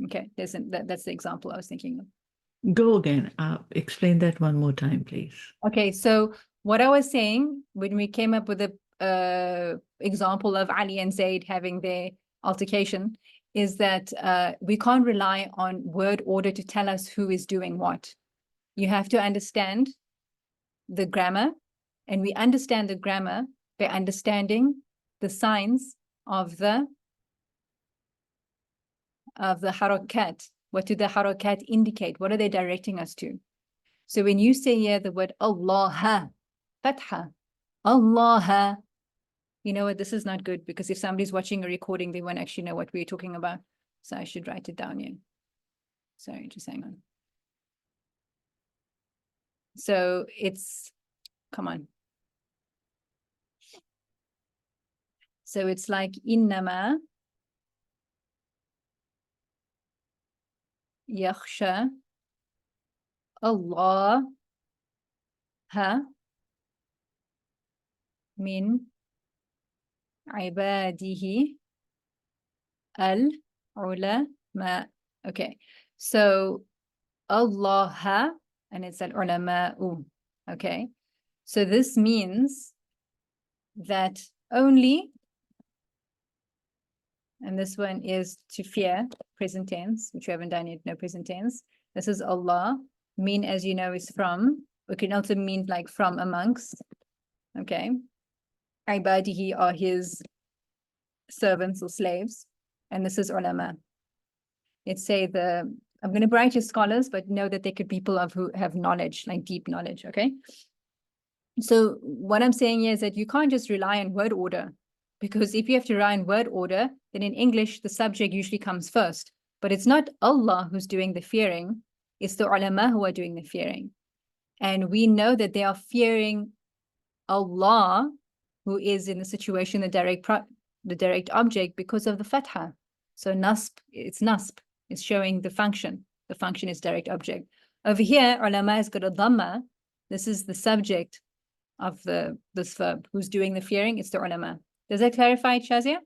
Okay, that's the example I was thinking of. Go again. Explain that one more time, please. Okay, so what I was saying when we came up with the example of Ali and Zaid having their altercation is that we can't rely on word order to tell us who is doing what. You have to understand the grammar, and we understand the grammar by understanding the signs of the harakat. What do the harakat indicate? What are they directing us to? So when you say here the word Allah, fatha, Allah, you know what, this is not good, because if somebody's watching a recording, they won't actually know what we're talking about. So I should write it down here. Sorry, just hang on. So it's, come on. So it's like innama yakhsha Allah min ibadihi al-ulama. Okay, so Allah, and it's al-ulama'u. Okay, so this means that only, and this one is to fear, present tense, which we haven't done yet, no present tense. This is Allah. Min, as you know, is from. It can also mean like from amongst. Okay. Ibadihi are his servants or slaves. And this is ulama. Let's say I'm going to write you scholars, but know that they could be people who have knowledge, like deep knowledge. Okay. So what I'm saying here is that you can't just rely on word order, because if you have to rely on word order, then in English, the subject usually comes first. But it's not Allah who's doing the fearing. It's the ulama who are doing the fearing. And we know that they are fearing Allah, who is in the situation, the direct object, because of the fatha. So nasb, it's nasb. It's showing the function. The function is direct object. Over here, ulama has got a dhamma. This is the subject of this verb. Who's doing the fearing? It's the ulama. Does that clarify it, Shazia?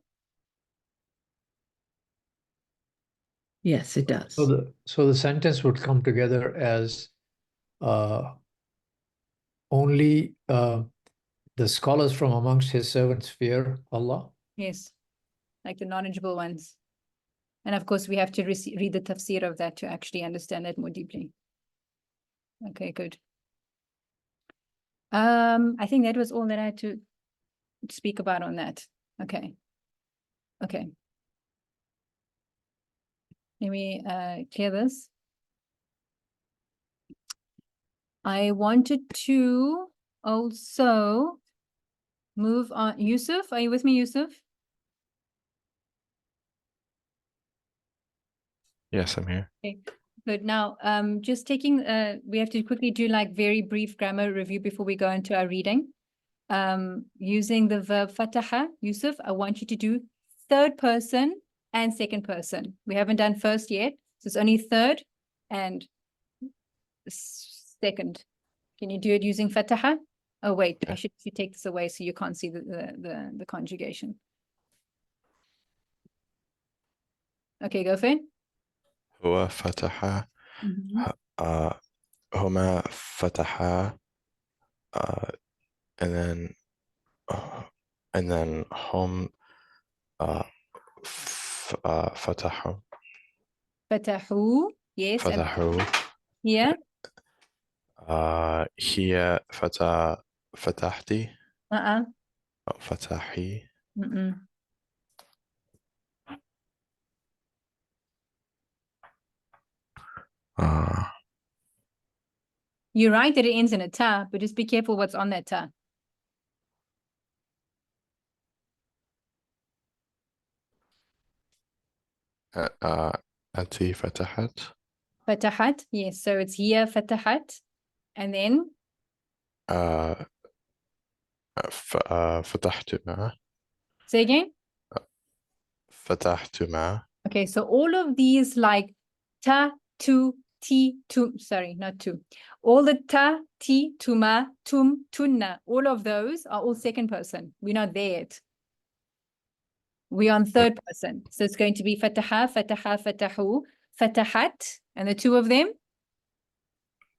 Yes, it does. So the sentence would come together as only the scholars from amongst his servants fear Allah. Yes, like the knowledgeable ones. And of course, we have to read the tafsir of that to actually understand it more deeply. Okay, good. I think that was all that I had to speak about on that. Okay. Okay. Let me clear this. I wanted to also move on. Yusuf, are you with me, Yusuf? Yes, I'm here. Okay, good. Now, just taking, we have to quickly do like very brief grammar review before we go into our reading. Using the verb fataha, Yusuf, I want you to do third person and second person. We haven't done first yet, so it's only third and second. Can you do it using fataha? Oh wait, I should take this away so you can't see the conjugation. Okay, go for it. هو فتح هما فتحا and then هم فتحوا Fatahu, yes. فتحوا Here. هي فتحتي Uh-uh. أو فتحي Mm-mm. You're right that it ends in a ta, but just be careful what's on that ta. أنتي فتحت Fatahat, yes. So it's here, fatahat. And then? فتحت معه Say again? فتحت معه Okay, so all of these like ta, tu, ti, tu, sorry, not tu. All the ta, ti, tuma, tum, tunna, all of those are all second person. We're not there yet. We're on third person. So it's going to be fataha, fataha, fatahu, fatahat, and the two of them?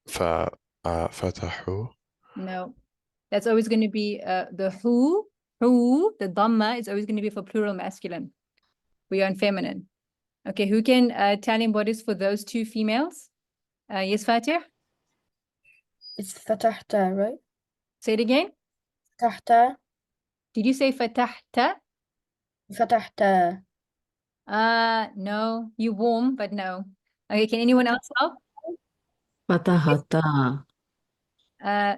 فتحوا No, that's always going to be the who, the dhamma is always going to be for plural masculine. We are in feminine. Okay, who can tell him what is for those two females? Yes, Fatih? It's fatahta, right? Say it again. Fatahta. Did you say fatahta? Fatahta. No, you warm, but no. Okay, can anyone else help? Fatahata.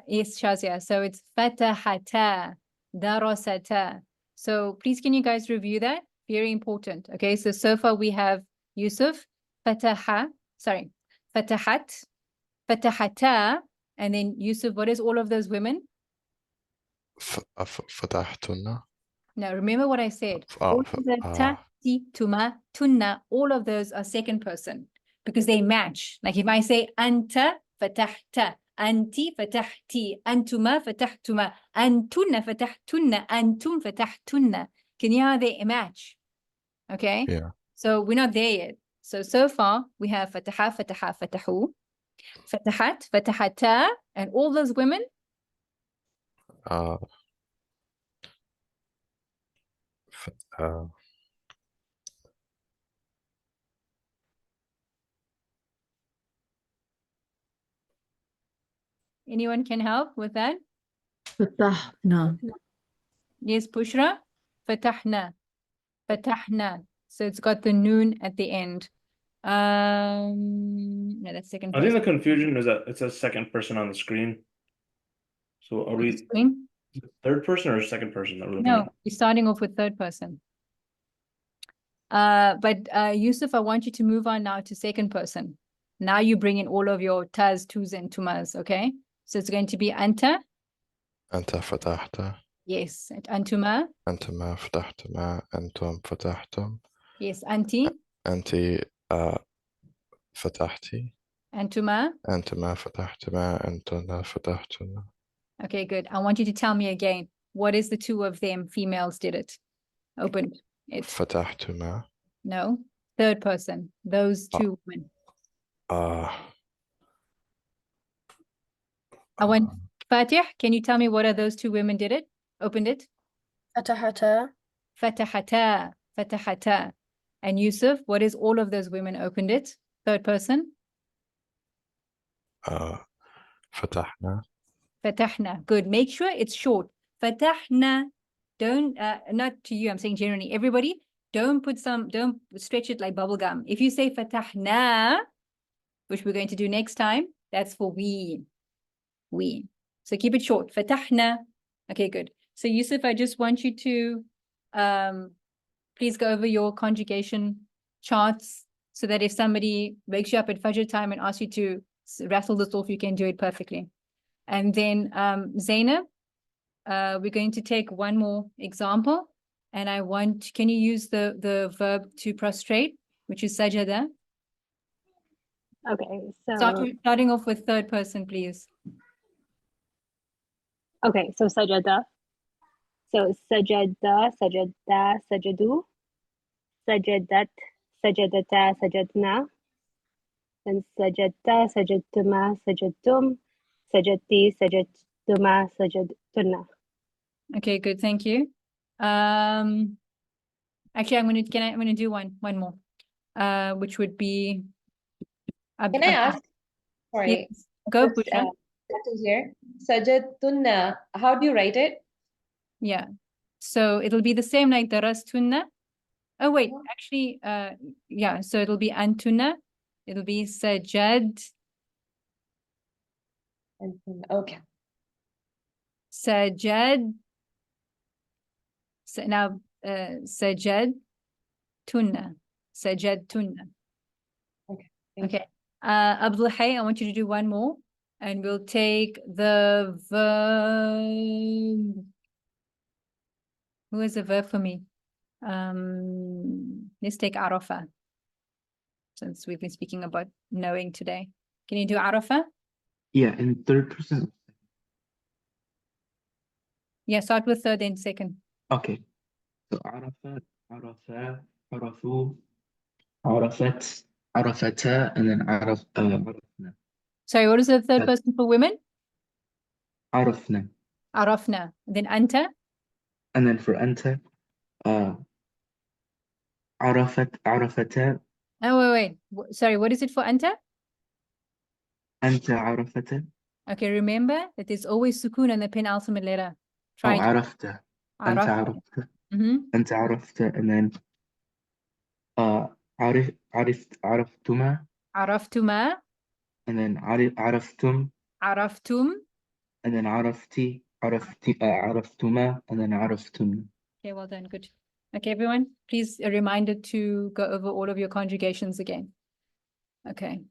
Yes, Shazia. So it's fatahata, darasata. So please, can you guys review that? Very important. Okay, so far we have Yusuf, fataha, sorry, fatahat, fatahata, and then Yusuf, what is all of those women? فتحتن Now, remember what I said. All of the ta, ti, tuma, tunna, all of those are second person because they match. Like if I say anta, fatahta, anti, fatahti, antuma, fatahtuma, antunna, fatahtunna, antum, fatahtunna. Can you hear how they match? Okay? Yeah. So we're not there yet. So far we have fataha, fataha, fatahu, fatahat, fatahata, and all those women. Anyone can help with that? فتحنا. Yes, Bushra. Fatahna. Fatahna. So it's got the noon at the end. No, that's second I think the person. confusion is that it says second person on the screen. So are On the we screen? third person or second person that we're looking No, at? you're starting off with third person. But Yusuf, I want you to move on now to second person. Now you bring in all of your tas, tus, and tumas, okay? So it's going to be anta. أنت فتحت. Yes, antuma. أنتما فتحتما. أنتم فتحتم. Yes, anti. أنت فتحتي. Antuma. أنتما فتحتما. أنتن فتحتن. Okay, good. I want you to tell me again. What is the two of them females did it? Opened it. فتحتما. No. Third person. Those two women. I want Fatih. Can you tell me what are those two women did it? Opened it. فتحتا. Fatahata. Fatahata. And Yusuf, what is all of those women opened it? Third person. فتحنا. Fatahna. Good. Make sure it's short. Fatahna. Don't, not to you, I'm saying generally, everybody, don't stretch it like bubble gum. If you say fatahna, which we're going to do next time, that's for we. So keep it short. Fatahna. Okay, good. So Yusuf, I just want you to please go over your conjugation charts so that if somebody wakes you up at Fajr time and asks you to rattle this off, you can do it perfectly. And then Zainab, we're going to take one more example. And can you use the verb to prostrate, which is sajada? Okay, so Starting off with third person, please. okay, so sajada. So sajada, sajada, sajadu, sajadat, sajadata, sajadna, and sajadta, sajadtuma, sajadtum, sajadti, sajadtuma, sajadtunna. Okay, good. Thank you. Actually, I'm gonna do one more, which would be. Can I ask? Sorry. Yes. Go, Just, Bushra. here. Sajadtunna. How do you write it? Yeah. So it'll be the same like darastunna. Oh wait, actually, yeah. So it'll be antunna. It'll be sajad. Okay. Sajad. So now, sajad tunna. Sajad tunna. Okay. Okay. Abdul Hay, I want you to do one more, and we'll take the verb. Who is the verb for me? Let's take Arafa, since we've been speaking about knowing today. Can you do Arafa? Yeah, in third person. Yeah, start with third and second. Okay. So Arafat, Arafat, Arafu, Arafat, Arafata, and then Arafna. Sorry, what is the third person for women? Arafna. Arafna. Then Anta? And then for Anta, Arafat, Arafata, Oh, wait. Sorry, what is it for Anta? Anta Arafata. Okay, remember that there's always sukun in the penultimate letter. Try it. Arafta. Anta Arafta. Anta Arafta, and then Araftuma. Araftuma. And then Araftum. Araftum. And then Araftuma, and then Araftum. Okay, well done. Good. Okay, everyone, please a reminder to go over all of your conjugations again. Okay.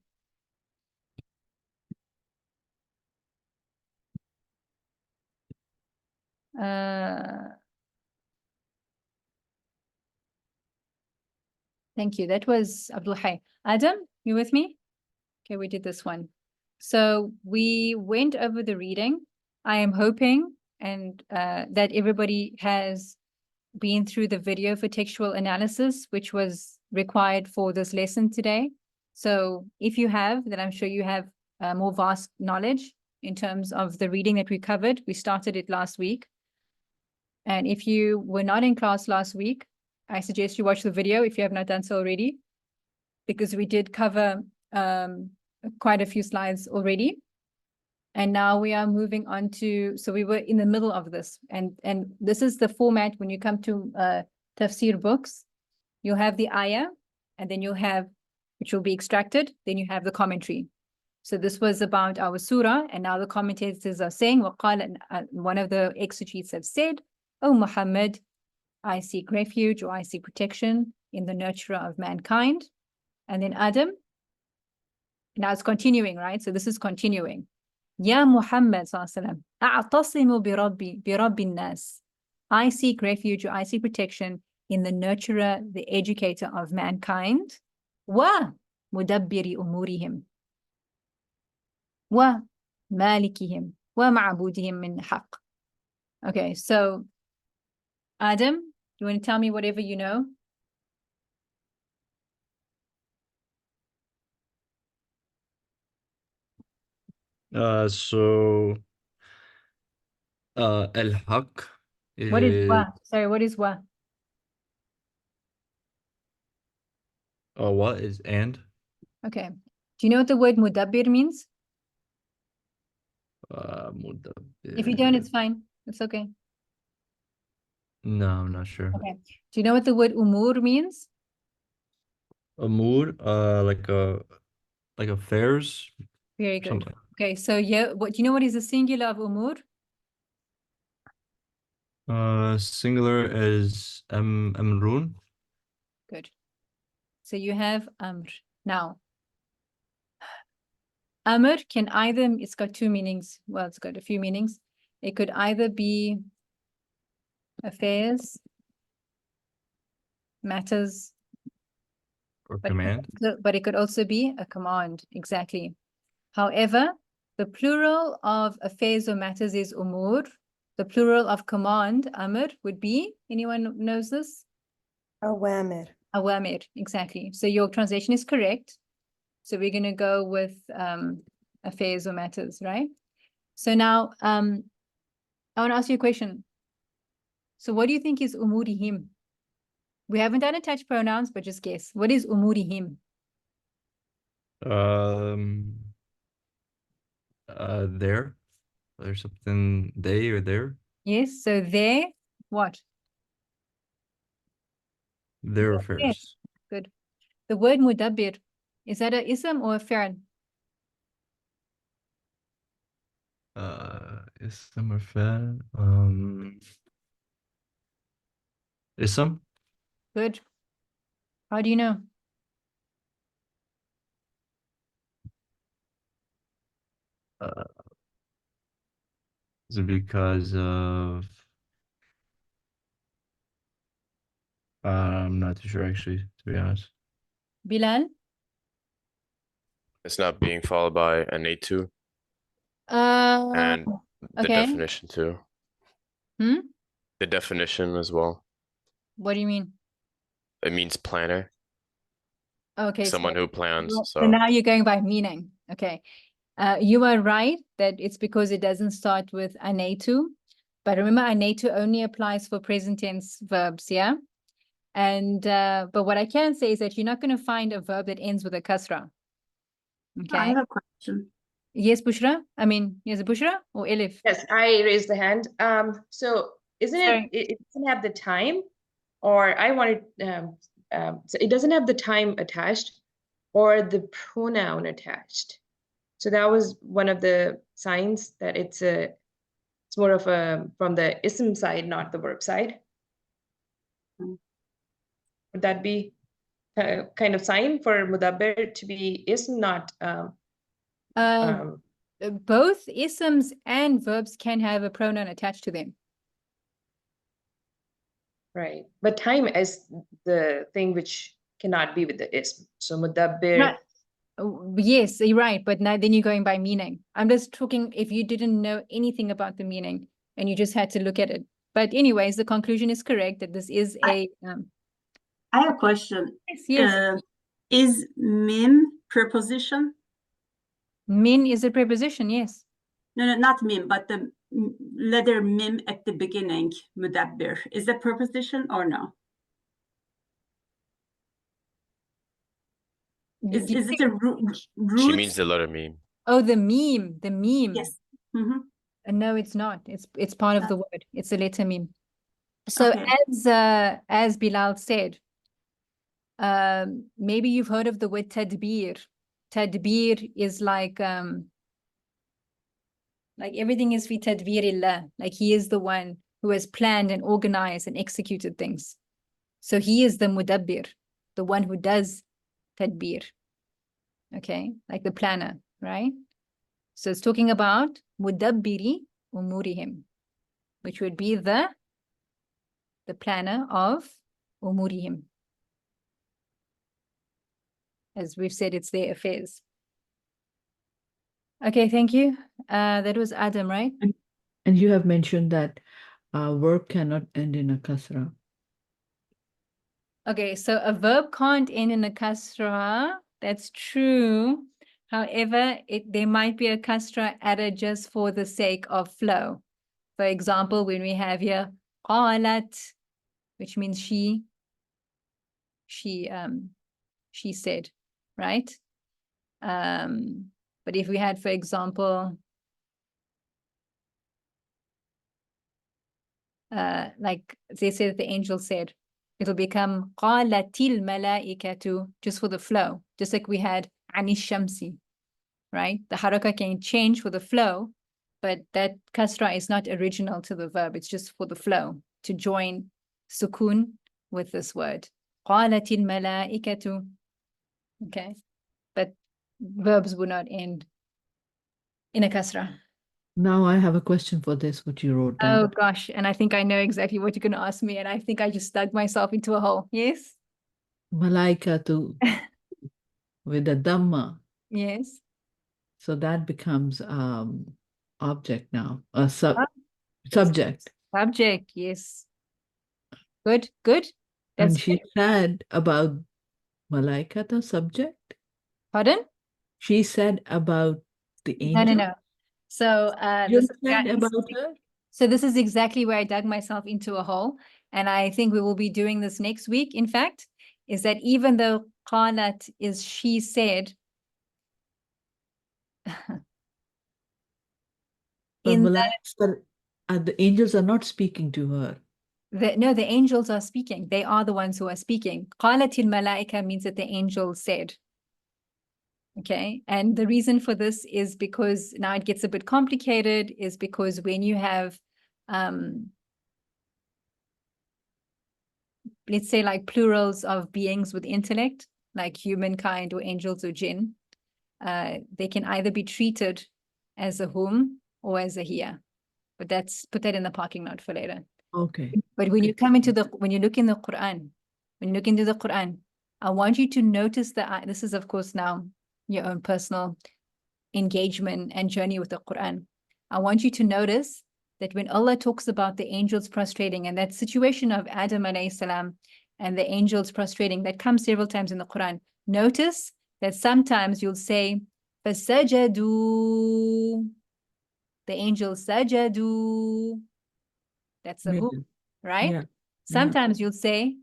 Thank you. That was Abdul Hay. Adam, you with me? Okay, we did this one. So we went over the reading. I am hoping and that everybody has been through the video for textual analysis, which was required for this lesson today. So if you have, then I'm sure you have more vast knowledge in terms of the reading that we covered. We started it last week. And if you were not in class last week, I suggest you watch the video if you have not done so already, because we did cover quite a few slides already. And now we are moving on to, so we were in the middle of this. And this is the format when you come to tafsir books. You'll have the ayah, and then you'll have, which will be extracted, then you have the commentary. So this was about our surah, and now the commentators are saying, one of the exegetes have said, "O Muhammad, I seek refuge or I seek protection in the nurturer of mankind." And then Adam, now it's continuing, right? So this is continuing. Ya Muhammad sallallahu a'tasimu bi nas. I seek refuge or I seek protection in the nurturer, the educator of mankind. Wa mudabbiri umurihim. Wa malikihim. Wa ma'budihim min haqq. Okay, so Adam, you want to tell me whatever you know? So al-haq What is is wa? Sorry, what is wa? what is and? Okay. Do you know what the word mudabbir means? If you don't, it's fine. It's okay. No, I'm not sure. Okay. Do you know what the word umur means? Amur, like affairs. Very good. Something. Okay, so yeah, what do you know what is the singular of umur? Singular is amrun. Good. So you have amr. Now, amr can either, it's got two meanings. Well, it's got a few meanings. It could either be affairs, matters, Or command. but it could also be a command. Exactly. However, the plural of affairs or matters is umur. The plural of command, amr, would be, anyone knows this? Awamir. Awamir, exactly. So your translation is correct. So we're going to go with affairs or matters, right? So now, I want to ask you a question. So what do you think is umurihim? We haven't done attached pronouns, but just guess. What is umurihim? There. There's something they or there. Yes, so they, what? Their affairs. Yes, good. The word mudabbir, is that a ism or a fi'l? Ism or fa'il. Ism. Good. How do you know? Is it because of I'm not too sure actually, to be honest. Bilal? It's not being followed by an A2 Uh, and the okay. definition too. Hmm? The definition as well. What do you mean? It means planner. Okay, Someone so, who plans. so now you're going by meaning. Okay. You are right that it's because it doesn't start with anatu. But remember, anatu only applies for present tense verbs, yeah? And but what I can say is that you're not going to find a verb that ends with a kasra. Okay. I have a question. Yes, Bushra? I mean, yes, Bushra or Elif? Yes, I raised the hand. So isn't it doesn't have the time, or I wanted so it doesn't have the time attached or the pronoun attached. So that was one of the signs that it's more of a from the ism side, not the verb side. Would that be a kind of sign for mudabbir to be ism, not both isms and verbs can have a pronoun attached to them. Right, but time is the thing which cannot be with the ism. So mudabbir. Yes, you're right, but now then you're going by meaning. I'm just talking if you didn't know anything about the meaning and you just had to look at it. But anyways, the conclusion is correct that this is a. I have a question. Yes. Is mim preposition? Min is a preposition, yes. No, not mim, but the letter mim at the beginning, mudabbir. Is that preposition or no? Is it a root? She means the letter meme. Oh, the meme, Yes, No, it's not. It's part of the word. It's a letter mim. So Okay. as Bilal said, maybe you've heard of the word tadbir. Tadbir is like everything is fi tadbirillah. Like he is the one who has planned and organized and executed things. So he is the mudabbir, the one who does tadbir. Okay, like the planner, right? So it's talking about mudabbiri umurihim, which would be the planner of umurihim. As we've said, it's their affairs. Okay, thank you. That was Adam, right? And you have mentioned that verb cannot end in a kasra. Okay, so a verb can't end in a kasra. That's true. However, there might be a kasra added just for the sake of flow. For example, when we have here qalat, which means she said, right? But if we had, for example, like they say that the angel said, it'll become qalatil malaikatu, just for the flow, just like we had anish shamsi, right? The haraka can change for the flow, but that kasra is not original to the verb. It's just for the flow to join sukun with this word. Qalatil malaikatu. Okay, but verbs would not end in a kasra. Now I have a question for this, what you wrote down. Oh gosh, and I think I know exactly what you're going to ask me, and I think I just dug myself into a hole. Yes? Malaikatu with a dhamma. Yes. So that becomes object now, a subject. Subject, yes. Good, good. And she said about malaikata subject. Pardon? She said about the No, angel. no. So You said about her? So this is exactly where I dug myself into a hole. And I think we will be doing this next week, in fact, is that even though qalat is she said, the angels are not speaking to her. No, the angels are speaking. They are the ones who are speaking. Qalatil malaika means that the angel said. Okay, and the reason for this is because now it gets a bit complicated, is because when you have, let's say like plurals of beings with intellect, like humankind or angels or jinn, they can either be treated as a hum or as a hiya. But put that in the parking lot for later. Okay. But when you when you look in the Quran, I want you to notice that this is, of course, now your own personal engagement and journey with the Quran. I want you to notice that when Allah talks about the angels prostrating and that situation of Adam alayhi salam and the angels prostrating, that comes several times in the Quran. Notice that sometimes you'll say, فَسَجَدُوا, the angels sajadu. That's the who, right? Yeah. Sometimes you'll say,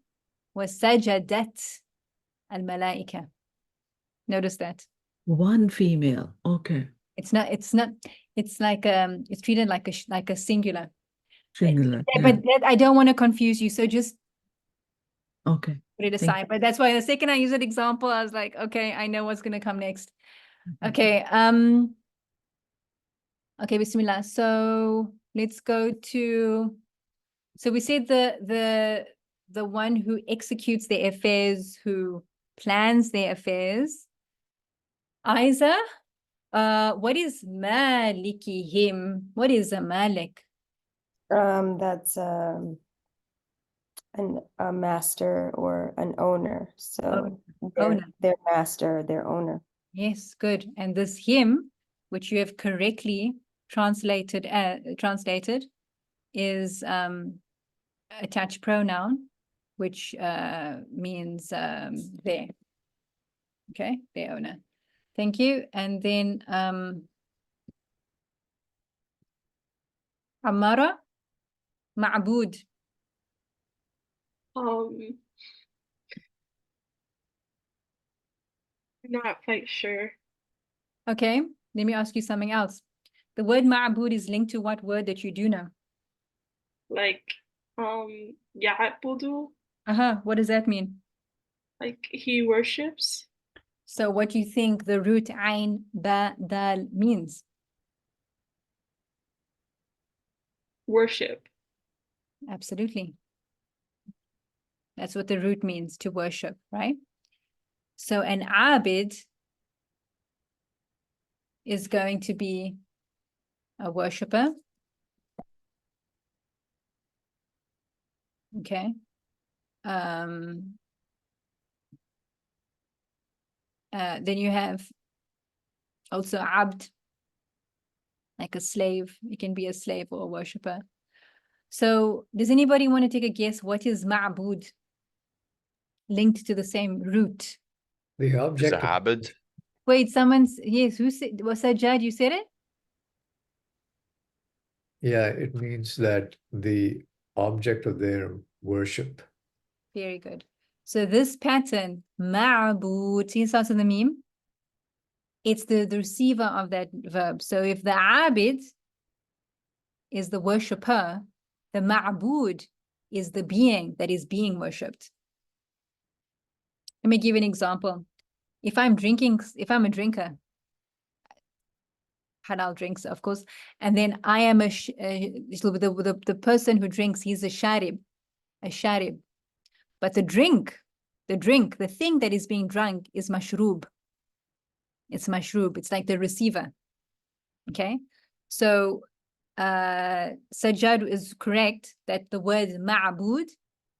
وَسَجَدَتْ al-malaika. Notice that. One female. Okay. It's like it's treated like a singular. Singular. But I don't want to confuse you, so just okay. Put it aside. But that's why the second I use an example, I was like, okay, I know what's gonna come next. Okay. Okay, Bismillah. So let's go to. So we said the one who executes their affairs, who plans their affairs. Isa, what is malikihim? What is a malik? That's a master or an owner. So their master, their owner. Yes, good. And this him, which you have correctly translated is attached pronoun, which means their. Okay, their owner. Thank you. And then Amara, Ma'bud. Not quite sure. Okay, let me ask you something else. The word ma'bud is linked to what word that you do know? Like, ya'budu, What does that mean? like he worships. So what do you think the root ain ba dal means? Worship. Absolutely. That's what the root means, to worship, right? So an abid is going to be a worshipper. Okay. Then you have also abd, like a slave. You can be a slave or a worshipper. So does anybody want to take a guess what is ma'bud linked to the same root? The object. Is it abid? Wait, yes, who said, was that Jad, you said it? Yeah, it means that the object of their worship. Very good. So this pattern, ma'bud, see it starts with the meme? It's the receiver of that verb. So if the abid is the worshipper, the ma'bud is the being that is being worshipped. Let me give you an example. If I'm a drinker, halal drinks, of course, and then I am the person who drinks, he's a sharib. But the thing that is being drunk is mashroob. It's mashroob. It's like the receiver. Okay. So Sajjad is correct that the word ma'bud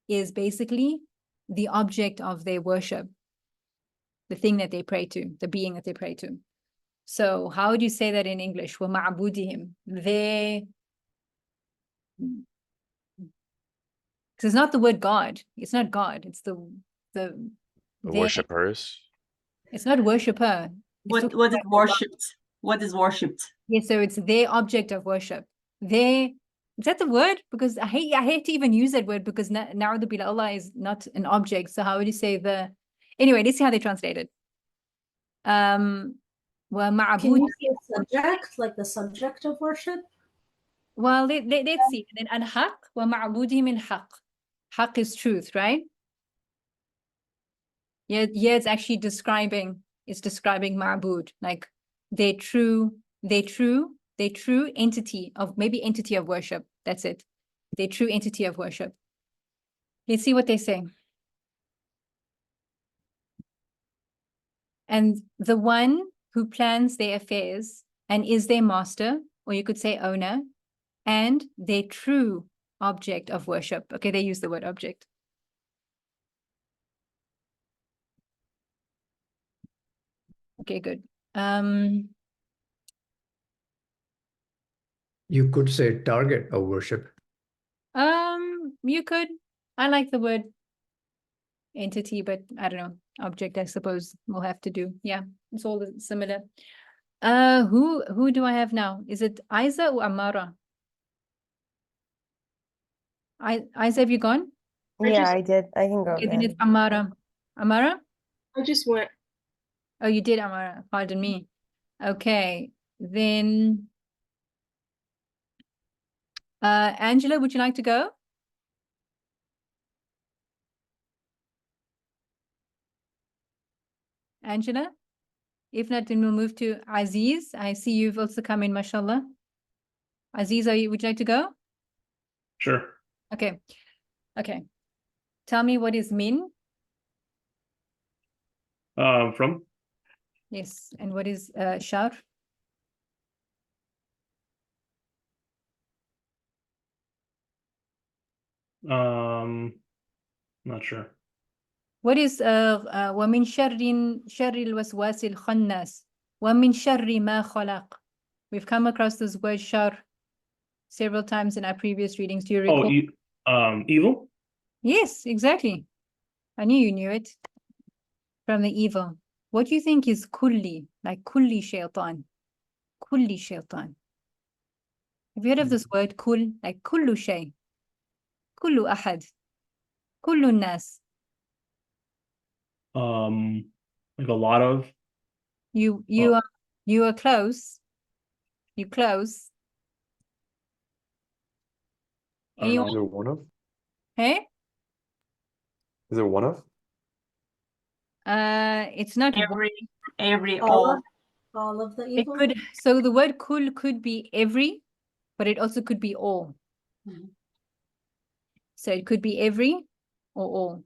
is basically the object of their worship, the thing that they pray to, the being that they pray to. So how would you say that in English? وَمَعْبُودِهِمْ. Because it's not the word God. It's not God. It's the Worshippers. It's not worshipper. What is worshipped? What is worshipped? Yeah, so it's their object of worship. Is that the word? Because I hate to even use that word because na'udhu billah, Allah is not an object. So how would you say anyway, let's see how they translate it. Can you say subject, like the subject of worship? Well, let's see. And then al-haq wa ma'budihim min haq. Haq is truth, right? Yeah, it's actually describing ma'bud, like their true entity of worship. That's it. Their true entity of worship. Let's see what they say. And the one who plans their affairs and is their master, or you could say owner, and their true object of worship. Okay, they use the word object. Okay, good. You could say target of worship. You could. I like the word entity, but I don't know. Object, I suppose we'll have to do. Yeah, it's all similar. Who do I have now? Is it Aiza or Amara? Aiza, have you gone? Yeah, I did. I can go Okay, then it's again. Amara. Amara? I just went. Oh, you did, Amara. Pardon me. Okay, then Angela, would you like to go? Angela? If not, then we'll move to Aziz. I see you've also come in, mashallah. Aziz, would you like to go? Sure. Okay. Okay. Tell me what is min? From? Yes. And what is shar? Not sure. What is وَمِن شَرِّ الْوَسْوَاسِ الْخَنَّاسِ وَمِن شَرِّ مَا خَلَقَ. We've come across this word shar several times in our previous readings. Do you recall? Evil? Yes, exactly. I knew you knew it. From the evil. What do you think is kulli? Like kulli shaitan. Kulli shaitan. Have you heard of this word kul? Like kullu shay. Kullu ahad. Kullu nas. Like a lot of. You are close. You close. I don't know. Is there one of? Hey? Is there one of? It's not one. Every, all of the It evil. could, so the word kul could be every, but it also could be all. So it could be every or all.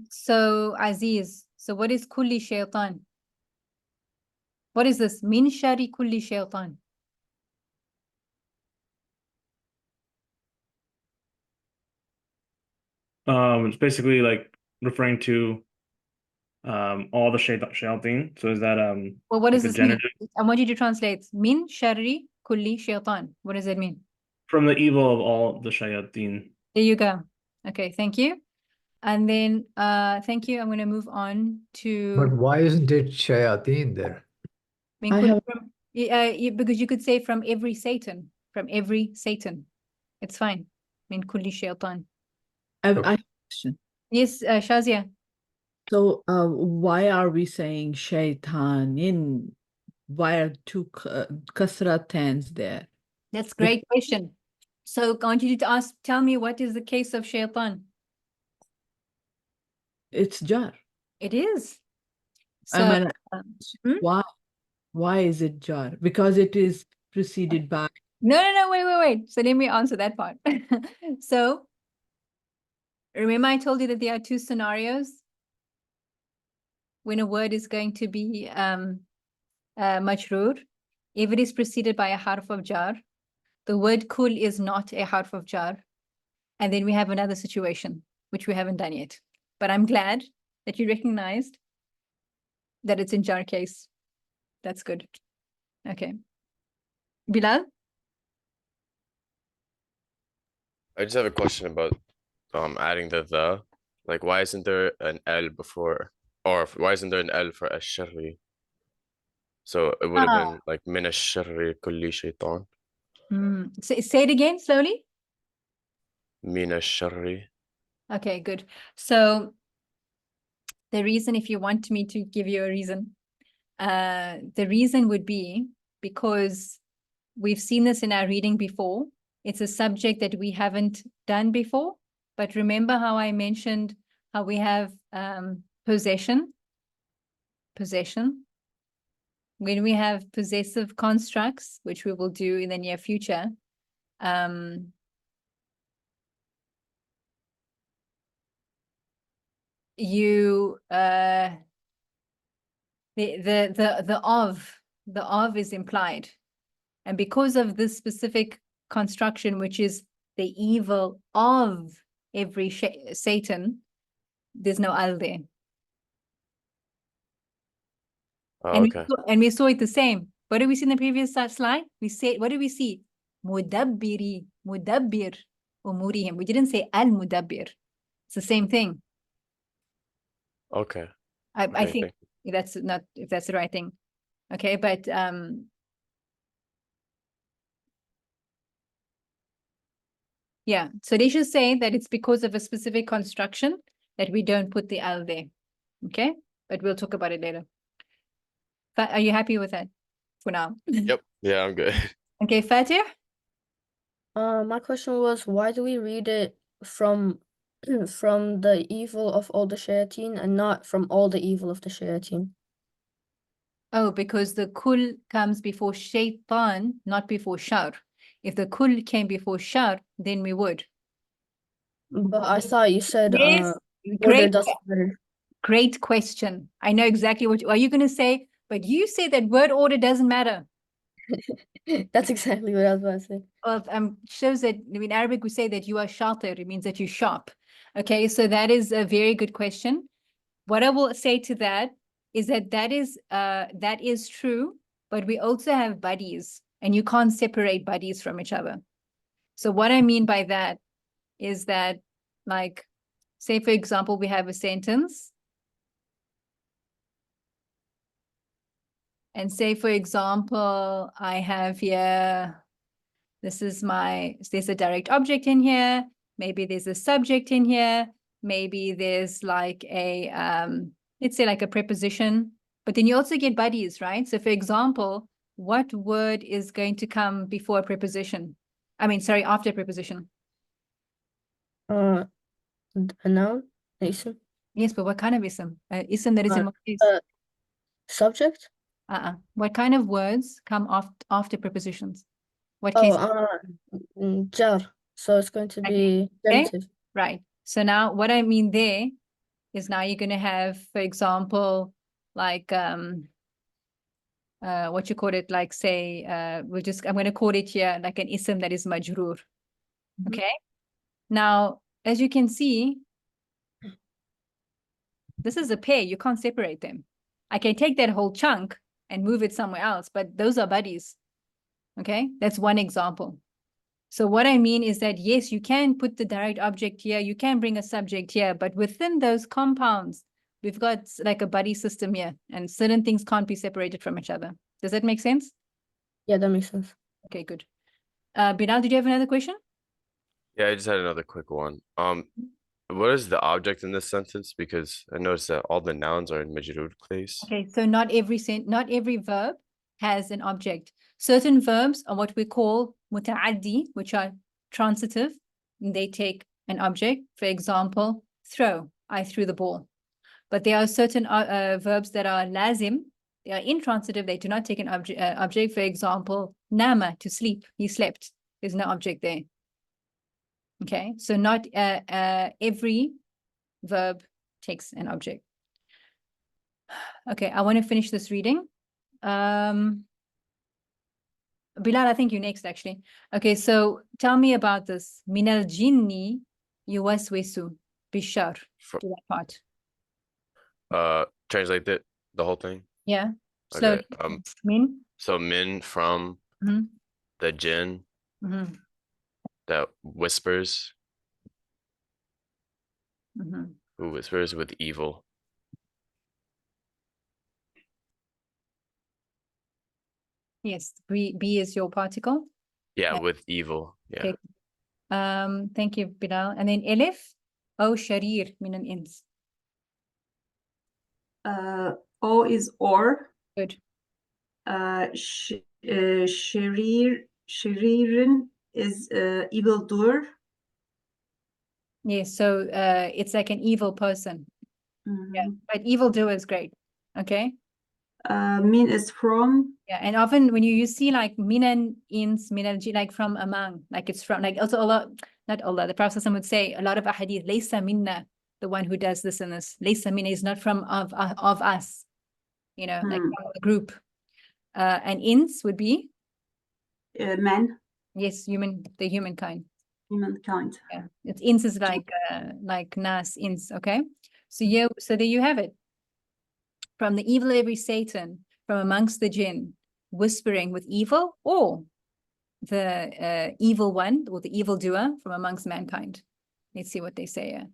So Aziz, so what is kulli shaitan? What is this? Min shari kulli shaitan. It's basically like referring to all the shayateen. So is that Well, what like does the this mean? genitive I want you to translate. Min shari kulli shaitan. What does that mean? from the evil of all the shayateen? There you go. Okay, thank you. And then thank you. I'm going to move on But to why isn't it shayateen there? min I kulli have from, because you could say from every Satan, from every Satan. It's fine. Min kulli shaitan. I have a question. Yes, Shazia. So why are we saying shaitanin? Why are two kasra tans there? That's a great question. So I want you to ask, tell me what is the case of shaitan? It's jar. It is. I So mean, why is it jar? Because it is preceded by. no, wait. So let me answer that part. So remember I told you that there are two scenarios when a word is going to be majroor. If it is preceded by a harf of jar, the word kul is not a harf of jar. And then we have another situation, which we haven't done yet. But I'm glad that you recognized that it's in jar case. That's good. Okay. Bilal? I just have a question about adding the. Like, why isn't there an L before, or why isn't there an L for ash-sharri? So it would have been like min ash-sharri kulli shaitan. Say it again slowly. Min ash-sharri. Okay, good. So the reason, if you want me to give you a reason, the reason would be because we've seen this in our reading before. It's a subject that we haven't done before. But remember how I mentioned how we have possession. When we have possessive constructs, which we will do in the near future, you the of is implied, and because of this specific construction, which is the evil of every Satan, there's no al there. Oh, okay. And we saw it the same. What did we see in the previous slide? We said, what did we see? Mudabbir umurihim. We didn't say al-mudabbir. It's the same thing. Okay. I think that's not, if that's the right thing. Okay, but yeah, so they should say that it's because of a specific construction that we don't put the al there. Okay, but we'll talk about it later. Are you happy with that for now? Yep. Yeah, I'm good. Okay, Fatih? My question was, why do we read it from the evil of all the shayateen and not from all the evil of the shayateen? Oh, because the kul comes before shaitan, not before shar. If the kul came before shar, then we would. But I thought you said Yes, order doesn't matter. Great question. I know exactly what are you going to say, but you say that word order doesn't matter. That's exactly what I was about to say. Well, shows that in Arabic we say that you are shatir. It means that you're sharp. Okay, so that is a very good question. What I will say to that is that is true, but we also have buddies, and you can't separate buddies from each other. So what I mean by that is that, like, say for example, we have a sentence, and say for example, I have here, there's a direct object in here, maybe there's a subject in here, maybe there's like a let's say like a preposition, but then you also get buddies, right? So for example, what word is going to come before a preposition? I mean, sorry, after a preposition. A noun, ism. Yes, but what kind of ism? Ism that is in what case? Subject. What kind of words come after prepositions? What Oh, case? jar. So it's going to be Okay, genitive. right. So now what I mean there is now you're going to have, for example, like what you call it, like say, I'm going to call it here like an ism that is majroor. Okay. Now, as you can see, this is a pair. You can't separate them. I can take that whole chunk and move it somewhere else, but those are buddies. Okay. That's one example. So what I mean is that, yes, you can put the direct object here. You can bring a subject here, but within those compounds, we've got like a buddy system here, and certain things can't be separated from each other. Does that make sense? Yeah, that makes sense. Okay, good. Bilal, did you have another question? Yeah, I just had another quick one. What is the object in this sentence? Because I noticed that all the nouns are in majroor case. Okay, so not every verb has an object. Certain verbs are what we call muta'addi, which are transitive. They take an object. For example, throw. I threw the ball. But there are certain verbs that are lazim. They are intransitive. They do not take an object. For example, nama, to sleep. He slept. There's no object there. Okay, so not every verb takes an object. Okay, I want to finish this reading. Bilal, I think you're next, actually. Okay, so tell me about this. Minal jinni yuwaswisu bishar. Do that part. Translate the whole thing. Yeah. Slowly. Okay. Min. So min from the jinn that whispers. Who whispers with evil. Yes, B is your particle. Yeah, with evil. Yeah. Okay. Thank you, Bilal. And then Elif, O sharir min al ins. O is or. Good. Sharirin is evildoer. Yes, so it's like an evil person. Yeah, but evildoer is great. Okay. Min is from. Yeah, and often when you see like minan ins, minal like from among, like it's from, like also Allah, not Allah, the Prophet would say a lot of ahadith, laysa minna, the one who does this and this. Laysa minna is not from of us, you know, like from the group. And ins would be men. Yes, the humankind. Humankind. Yeah, it's ins is like nas ins. Okay, so yeah, so there you have it. From the evil of every Satan, from amongst the jinn, whispering with evil, or the evil one, or the evil doer from amongst mankind. Let's see what they say here.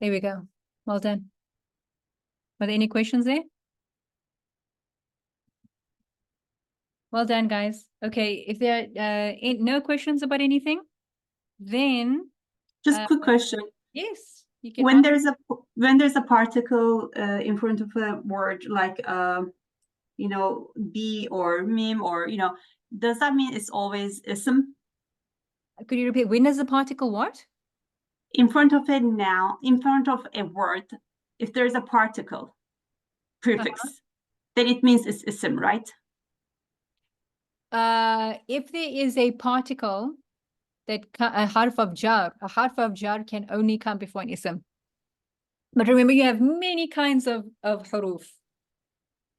There we go. Well done. Are there any questions there? Well done, guys. Okay, if there are no questions about anything, then just quick question. Yes, you can. When there's a particle in front of a word like be or mim, or does that mean it's always ism? Could you repeat? When does the particle what? In front of a noun, in front of a word, if there's a particle prefix, then it means it's ism, right? If there is a particle that a harf of jar can only come before an ism. But remember, you have many kinds of huruf.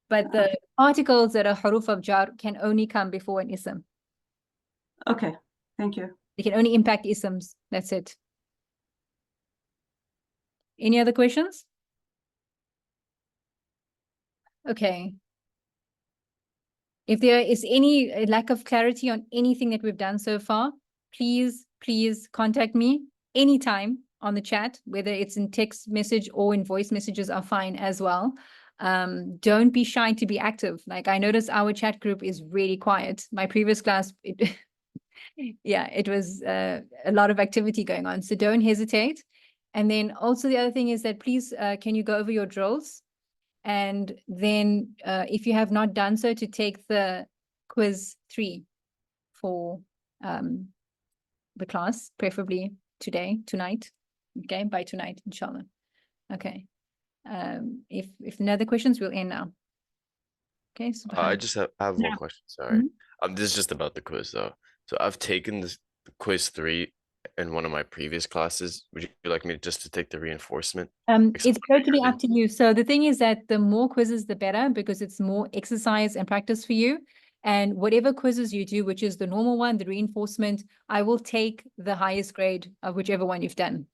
But the particles that are huruf of jar can only come before an ism. Okay, thank you. They can only impact isms. That's it. Any other questions? Okay. If there is any lack of clarity on anything that we've done so far, please contact me anytime on the chat, whether it's in text message or in voice messages are fine as well. Don't be shy to be active. Like I notice our chat group is really quiet. My previous class, yeah, it was a lot of activity going on. So don't hesitate. And then also the other thing is that please, can you go over your drills? And then if you have not done so, to take the quiz 3 for the class, preferably tonight. Okay, by tonight, inshallah. Okay. If no other questions, we'll end now. Okay. I just have one question. Sorry. This is just about the quiz though. So I've taken this quiz 3 in one of my previous classes. Would you like me just to take the reinforcement? It's totally up to you. So the thing is that the more quizzes, the better, because it's more exercise and practice for you. And whatever quizzes you do, which is the normal one, the reinforcement, I will take the highest grade of whichever one you've done.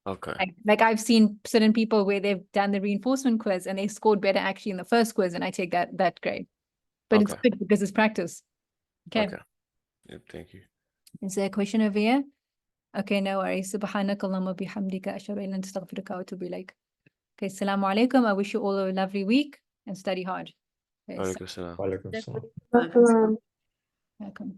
Okay. Like I've seen certain people where they've done the reinforcement quiz and they scored better actually in the first quiz, and I take that grade. But it's good because it's practice. Okay. Yep, thank you. Is there a question over here? Okay, no worries. Subhanakallahumma bihamdika ashhadu an la ilaha illa anta astaghfiruka wa atubu ilaik. Okay, assalamu alaikum. I wish you all a lovely week and study hard. Okay, Walaikum salam. Walaikum salam. Welcome. welcome.